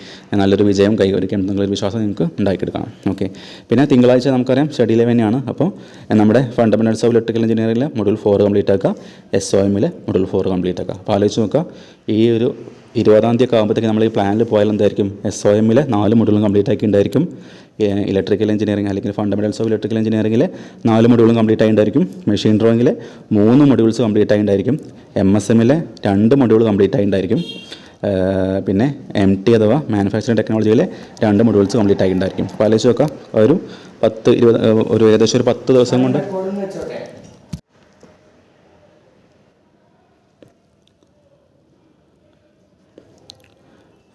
നല്ലൊരു വിജയം കൈവരിക്കാൻ നിങ്ങളൊരു വിശ്വാസം നിങ്ങൾക്ക് ഉണ്ടാക്കിയെടുക്കണം. ഓക്കെ, പിന്നെ തിങ്കളാഴ്ച നമുക്കറിയാം സ്റ്റഡി ലീവ് തന്നെയാണ്. അപ്പോൾ നമ്മുടെ ഫണ്ടമെൻ്റൽസ് ഓഫ് ഇലക്ട്രിക്കൽ എഞ്ചിനീയറിംഗിലെ മൊഡ്യൂൾ 4 കംപ്ലീറ്റ് ആക്കുക, SOMലെ മൊഡ്യൂൾ 4 കംപ്ലീറ്റ് ആക്കുക. അപ്പോൾ ആലോചിച്ച് നോക്കുക, ഈ ഒരു 20-ാം തീയതി ആകുമ്പോഴത്തേക്ക് നമ്മൾ ഈ പ്ലാനിൽ പോയാൽ എന്തായിരിക്കും, SOMലെ 4 മൊഡ്യൂളും കംപ്ലീറ്റ് ആക്കി ഉണ്ടായിരിക്കും. ഇലക്ട്രിക്കൽ എഞ്ചിനീയറിംഗ് അല്ലെങ്കിൽ ഫണ്ടമെൻ്റൽസ് ഓഫ് ഇലക്ട്രിക്കൽ എഞ്ചിനീയറിംഗിലെ 4 മൊഡ്യൂളും കംപ്ലീറ്റ് ആയിട്ടുണ്ടായിരിക്കും. മെഷീൻ ഡ്രോയിങ്ങിലെ 3 മൊഡ്യൂൾസ് കംപ്ലീറ്റ് ആയിട്ടുണ്ടായിരിക്കും. MSMലെ 2 മൊഡ്യൂൾ കംപ്ലീറ്റ് ആയിട്ടുണ്ടായിരിക്കും. പിന്നെ MT അഥവാ മാനുഫാക്ചറിംഗ് ടെക്നോളജിയിലെ 2 മൊഡ്യൂൾസ് കംപ്ലീറ്റ് ആയിട്ടുണ്ടായിരിക്കും. അപ്പോൾ ആലോചിച്ച് നോക്കാം, ഏകദേശം ഒരു 10 ദിവസം കൊണ്ട്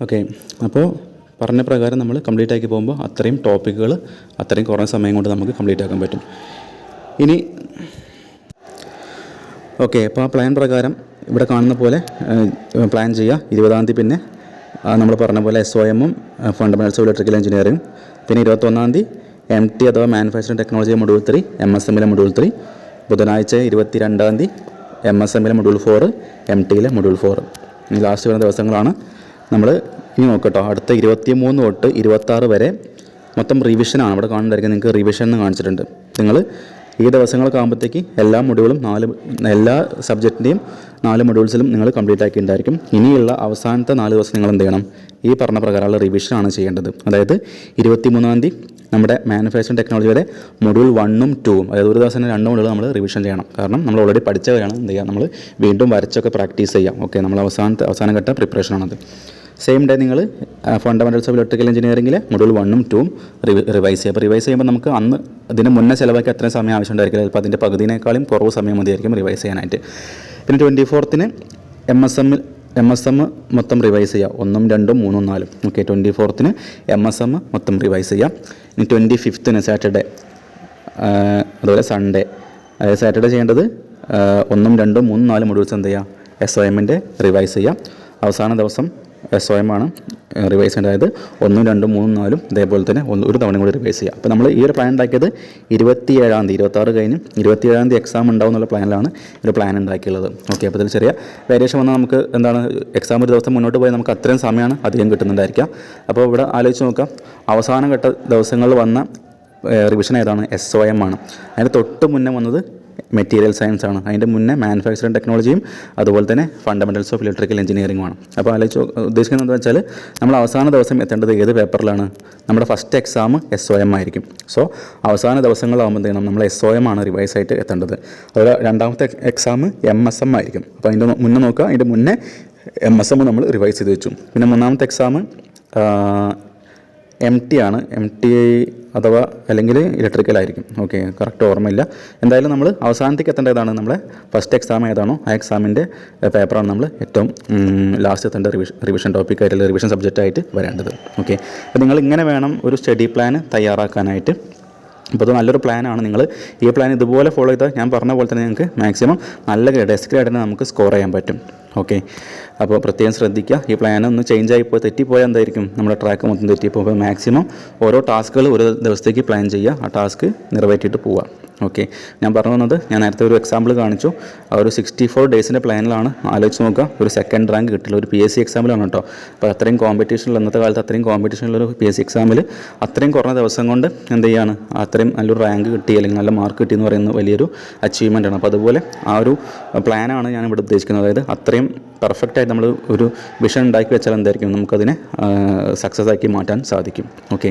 ഓക്കെ. അപ്പോൾ പറഞ്ഞ പ്രകാരം നമ്മൾ കംപ്ലീറ്റ് ആക്കി പോകുമ്പോൾ അത്രയും ടോപ്പിക്കുകൾ അത്രയും കുറഞ്ഞ സമയം കൊണ്ട് നമുക്ക് കംപ്ലീറ്റ് ആക്കാൻ പറ്റും. ഇനി ഓക്കെ, അപ്പോൾ ആ പ്ലാൻ പ്രകാരം ഇവിടെ കാണുന്ന പോലെ പ്ലാൻ ചെയ്യുക. 20-ാം തീയതി പിന്നെ നമ്മൾ പറഞ്ഞ പോലെ SOMഉം ഫണ്ടമെൻ്റൽസ് ഓഫ് ഇലക്ട്രിക്കൽ എഞ്ചിനീയറിംഗ്. പിന്നെ 21-ാം തീയതി MT അഥവാ മാനുഫാക്ചറിംഗ് ടെക്നോളജി മൊഡ്യൂൾ 3, MSMലെ മൊഡ്യൂൾ 3. ബുധനാഴ്ച 22-ാം തീയതി MSMലെ മൊഡ്യൂൾ 4, MTയിലെ മൊഡ്യൂൾ 4. ഇനി ലാസ്റ്റ് വരുന്ന ദിവസങ്ങളാണ്. നമ്മൾ ഇനി നോക്കട്ടോ, അടുത്ത 23 തൊട്ട് 26 വരെ മൊത്തം റിവിഷനാണ്. അവിടെ കാണുന്നുണ്ടായിരിക്കും, നിങ്ങൾക്ക് റിവിഷൻ എന്ന് കാണിച്ചിട്ടുണ്ട്. നിങ്ങൾ ഈ ദിവസങ്ങളൊക്കെ ആകുമ്പോഴത്തേക്ക് എല്ലാ മൊഡ്യൂളും എല്ലാ സബ്ജക്റ്റിൻ്റെയും 4 മൊഡ്യൂൾസിലും നിങ്ങൾ കംപ്ലീറ്റ് ആക്കിയിട്ടുണ്ടായിരിക്കും. ഇനിയുള്ള അവസാനത്തെ 4 ദിവസം നിങ്ങൾ എന്ത് ചെയ്യണം, ഈ പറഞ്ഞ പ്രകാരമുള്ള റിവിഷനാണ് ചെയ്യേണ്ടത്. അതായത് 23-ാം തീയതി നമ്മുടെ മാനുഫാക്ചറിംഗ് ടെക്നോളജിയുടെ മൊഡ്യൂൾ 1ഉം 2ഉം, അതായത് ഒരു ദിവസം 2 മൊഡ്യൂൾ നമ്മൾ റിവിഷൻ ചെയ്യണം. കാരണം നമ്മൾ ഓൾറെഡി പഠിച്ച കാര്യമാണ് എന്ത് ചെയ്യുക, നമ്മൾ വീണ്ടും വരച്ചൊക്കെ പ്രാക്ടീസ് ചെയ്യാം. ഓക്കെ, നമ്മൾ അവസാനഘട്ട പ്രിപ്പറേഷനാണത്. സെയിം ഡേ നിങ്ങൾ ഫണ്ടമെൻ്റൽസ് ഓഫ് ഇലക്ട്രിക്കൽ എഞ്ചിനീയറിംഗിലെ മൊഡ്യൂൾ 1ഉം 2ഉം റിവൈസ് ചെയ്യുക. അപ്പോൾ റിവൈസ് ചെയ്യുമ്പോൾ നമുക്ക് അന്ന് ഇതിന് മുന്നേ ചിലവാക്കി അത്രയും സമയം ആവശ്യമുണ്ടായിരിക്കില്ല. ചിലപ്പോൾ അതിൻ്റെ പകുതിനേക്കാളും കുറവ് സമയം മതിയായിരിക്കും റിവൈസ് ചെയ്യാനായിട്ട്. പിന്നെ 24-ന് MSM മൊത്തം റിവൈസ് ചെയ്യുക, 1ഉം 2ഉം 3ഉം 4ഉം. ഓക്കെ, 24-ന് MSM മൊത്തം റിവൈസ് ചെയ്യുക. ഇനി 25-ന് സാറ്റർഡേ, അതുപോലെ സൺഡേ, അതായത് സാറ്റർഡേ ചെയ്യേണ്ടത് 1ഉം 2ഉം 3ഉം 4 മൊഡ്യൂൾസ് എന്ത് ചെയ്യുക, SOMൻ്റെ റിവൈസ് ചെയ്യുക. അവസാന ദിവസം SOM ആണ് റിവൈസ് ചെയ്യേണ്ടത്. അതായത് 1ഉം 2ഉം 3ഉം 4ഉം ഇതേപോലെ തന്നെ ഒരു തവണ കൂടി റിവൈസ് ചെയ്യുക. അപ്പോൾ നമ്മൾ ഈ ഒരു പ്ലാൻ ഉണ്ടാക്കിയത് 27-ാം തീയതി, 26 കഴിഞ്ഞ് 27-ാം തീയതി എക്സാം ഉണ്ടാവും എന്നുള്ള പ്ലാനിലാണ് ഒരു പ്ലാൻ ഉണ്ടാക്കിയുള്ളത്. ഓക്കെ, അപ്പോൾ ഇതിൽ ചെറിയ വേരിയേഷൻ വന്നാൽ നമുക്ക് എന്താണ്, എക്സാം ഒരു ദിവസം മുന്നോട്ട് പോയാൽ നമുക്ക് അത്രയും സമയമാണ് അധികം കിട്ടുന്നുണ്ടായിരിക്കാം. അപ്പോൾ ഇവിടെ ആലോചിച്ച് നോക്കാം, അവസാന ഘട്ട ദിവസങ്ങളിൽ വന്ന റിവിഷൻ ഏതാണ്, SOM ആണ്. അതിന് തൊട്ട് മുന്നേ വന്നത് മെറ്റീരിയൽ സയൻസ് ആണ്. അതിൻ്റെ മുന്നേ മാനുഫാക്ചറിംഗ് ടെക്നോളജിയും അതുപോലെ തന്നെ ഫണ്ടമെൻ്റൽസ് ഓഫ് ഇലക്ട്രിക്കൽ എഞ്ചിനീയറിംഗുമാണ്. അപ്പോൾ ഉദ്ദേശിക്കുന്നത് എന്താ വെച്ചാൽ, നമ്മൾ അവസാന ദിവസം എത്തേണ്ടത് ഏത് പേപ്പറിലാണ്, നമ്മുടെ ഫസ്റ്റ് എക്സാം SOM ആയിരിക്കും. സോ അവസാന ദിവസങ്ങളാകുമ്പോൾ എന്ത് ചെയ്യണം, നമ്മൾ SOM ആണ് റിവൈസ് ആയിട്ട് എത്തേണ്ടത്. അതുപോലെ രണ്ടാമത്തെ എക്സാം MSM ആയിരിക്കും. അപ്പോൾ അതിൻ്റെ മുന്നേ നോക്കുക, അതിൻ്റെ മുന്നേ MSM നമ്മൾ റിവൈസ് ചെയ്ത് വെച്ചു. പിന്നെ മൂന്നാമത്തെ എക്സാം MT ആണ്. MT അഥവാ അല്ലെങ്കിൽ ഇലക്ട്രിക്കലായിരിക്കും. ഓക്കെ, കറക്റ്റ് ഓർമ്മയില്ല. എന്തായാലും നമ്മൾ അവസാനത്തേക്ക് എത്തേണ്ടതാണ് നമ്മളെ ഫസ്റ്റ് എക്സാം ഏതാണോ ആ എക്സാമിൻ്റെ പേപ്പറാണ് നമ്മൾ ഏറ്റവും ലാസ്റ്റ് എത്തേണ്ട റിവിഷൻ ടോപ്പിക്കായിട്ട് അല്ലെങ്കിൽ റിവിഷൻ സബ്ജക്റ്റായിട്ട് വരേണ്ടത്. ഓക്കെ, അപ്പോൾ നിങ്ങൾ ഇങ്ങനെ വേണം ഒരു സ്റ്റഡി പ്ലാൻ തയ്യാറാക്കാനായിട്ട്. അപ്പോൾ അത് നല്ലൊരു പ്ലാനാണ്. നിങ്ങൾ ഈ പ്ലാൻ ഇതുപോലെ ഫോളോ ചെയ്താൽ ഞാൻ പറഞ്ഞ പോലെ തന്നെ നിങ്ങൾക്ക് മാക്സിമം നല്ല ഡെസ്കിലായിട്ട് തന്നെ നമുക്ക് സ്കോർ ചെയ്യാൻ പറ്റും. ഓക്കെ, അപ്പോൾ പ്രത്യേകം ശ്രദ്ധിക്കുക. ഈ പ്ലാൻ ഒന്ന് ചേഞ്ച് ആയിപ്പോയി തെറ്റിപ്പോയാൽ എന്തായിരിക്കും, നമ്മുടെ ട്രാക്ക് മൊത്തം തെറ്റിപ്പോകും. അപ്പോൾ മാക്സിമം ഓരോ ടാസ്കുകൾ ഒരു ദിവസത്തേക്ക് പ്ലാൻ ചെയ്യുക, ആ ടാസ്ക് നിറവേറ്റിയിട്ട് പോവുക. ഓക്കെ, ഞാൻ പറഞ്ഞു വന്നത്, ഞാൻ നേരത്തെ ഒരു എക്സാമ്പിൾ കാണിച്ചു. ആ ഒരു 64 ഡേയ്സിൻ്റെ പ്ലാനിലാണ്. ആലോചിച്ച് നോക്കുക, ഒരു സെക്കൻഡ് റാങ്ക് കിട്ടില്ല, ഒരു PSC എക്സാമിലാണ് കേട്ടോ. അപ്പോൾ അത്രയും കോമ്പറ്റീഷനിൽ, ഇന്നത്തെ കാലത്ത് അത്രയും കോമ്പറ്റീഷനിലൊരു PSC എക്സാമിൽ അത്രയും കുറഞ്ഞ ദിവസം കൊണ്ട് എന്ത് ചെയ്യാണ്, അത്രയും നല്ലൊരു റാങ്ക് കിട്ടി അല്ലെങ്കിൽ നല്ല മാർക്ക് കിട്ടി എന്ന് പറയുന്നത് വലിയൊരു അച്ചീവ്മെൻ്റ് ആണ്. അപ്പോൾ അതുപോലെ ആ ഒരു പ്ലാനാണ് ഞാൻ ഇവിടെ ഉദ്ദേശിക്കുന്നത്. അതായത് അത്രയും പെർഫെക്റ്റായിട്ട് നമ്മൾ ഒരു വിഷൻ ഉണ്ടാക്കി വെച്ചാൽ എന്തായിരിക്കും, നമുക്കതിനെ സക്സസ് ആക്കി മാറ്റാൻ സാധിക്കും. ഓക്കെ,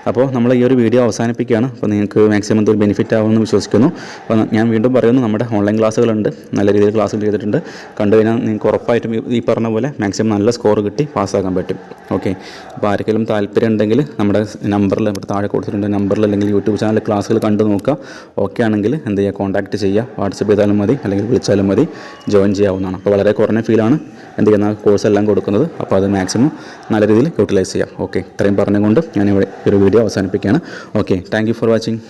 അപ്പോൾ നമ്മൾ ഈ ഒരു വീഡിയോ അവസാനിപ്പിക്കുകയാണ്. അപ്പോൾ നിങ്ങൾക്ക് മാക്സിമം എന്തൊരു ബെനിഫിറ്റ് ആവുമെന്ന് വിശ്വസിക്കുന്നു. അപ്പോൾ ഞാൻ വീണ്ടും പറയുന്നു, നമ്മുടെ ഓൺലൈൻ ക്ലാസ്സുകളുണ്ട്, നല്ല രീതിയിൽ ക്ലാസ്സുകൾ ചെയ്തിട്ടുണ്ട്. കണ്ടു കഴിഞ്ഞാൽ നിങ്ങൾക്ക് ഉറപ്പായിട്ടും ഈ പറഞ്ഞ പോലെ മാക്സിമം നല്ല സ്കോർ കിട്ടി പാസ്സാക്കാൻ പറ്റും. ഓക്കെ, അപ്പോൾ ആർക്കെങ്കിലും താല്പര്യം ഉണ്ടെങ്കിൽ നമ്മുടെ നമ്പറിൽ, ഇവിടെ താഴെ കൊടുത്തിട്ടുണ്ട് നമ്പറിൽ, അല്ലെങ്കിൽ യൂട്യൂബ് ചാനലിൽ ക്ലാസ്സുകൾ കണ്ടു നോക്കുക. ഓക്കെ ആണെങ്കിൽ എന്ത് ചെയ്യുക, കോൺടാക്റ്റ് ചെയ്യുക, വാട്സപ്പ് ചെയ്താലും മതി അല്ലെങ്കിൽ വിളിച്ചാലും മതി, ജോയിൻ ചെയ്യാവുന്നതാണ്. അപ്പോൾ വളരെ കുറഞ്ഞ ഫീലാണ് എന്ത് ചെയ്യുന്ന കോഴ്സ് എല്ലാം കൊടുക്കുന്നത്. അപ്പോൾ അത് മാക്സിമം നല്ല രീതിയിൽ യൂട്ടിലൈസ് ചെയ്യാം. ഓക്കെ, ഇത്രയും പറഞ്ഞുകൊണ്ട് ഞാൻ ഇവിടെ ഒരു വീഡിയോ അവസാനിപ്പിക്കുകയാണ്. Okay, thank you for watching.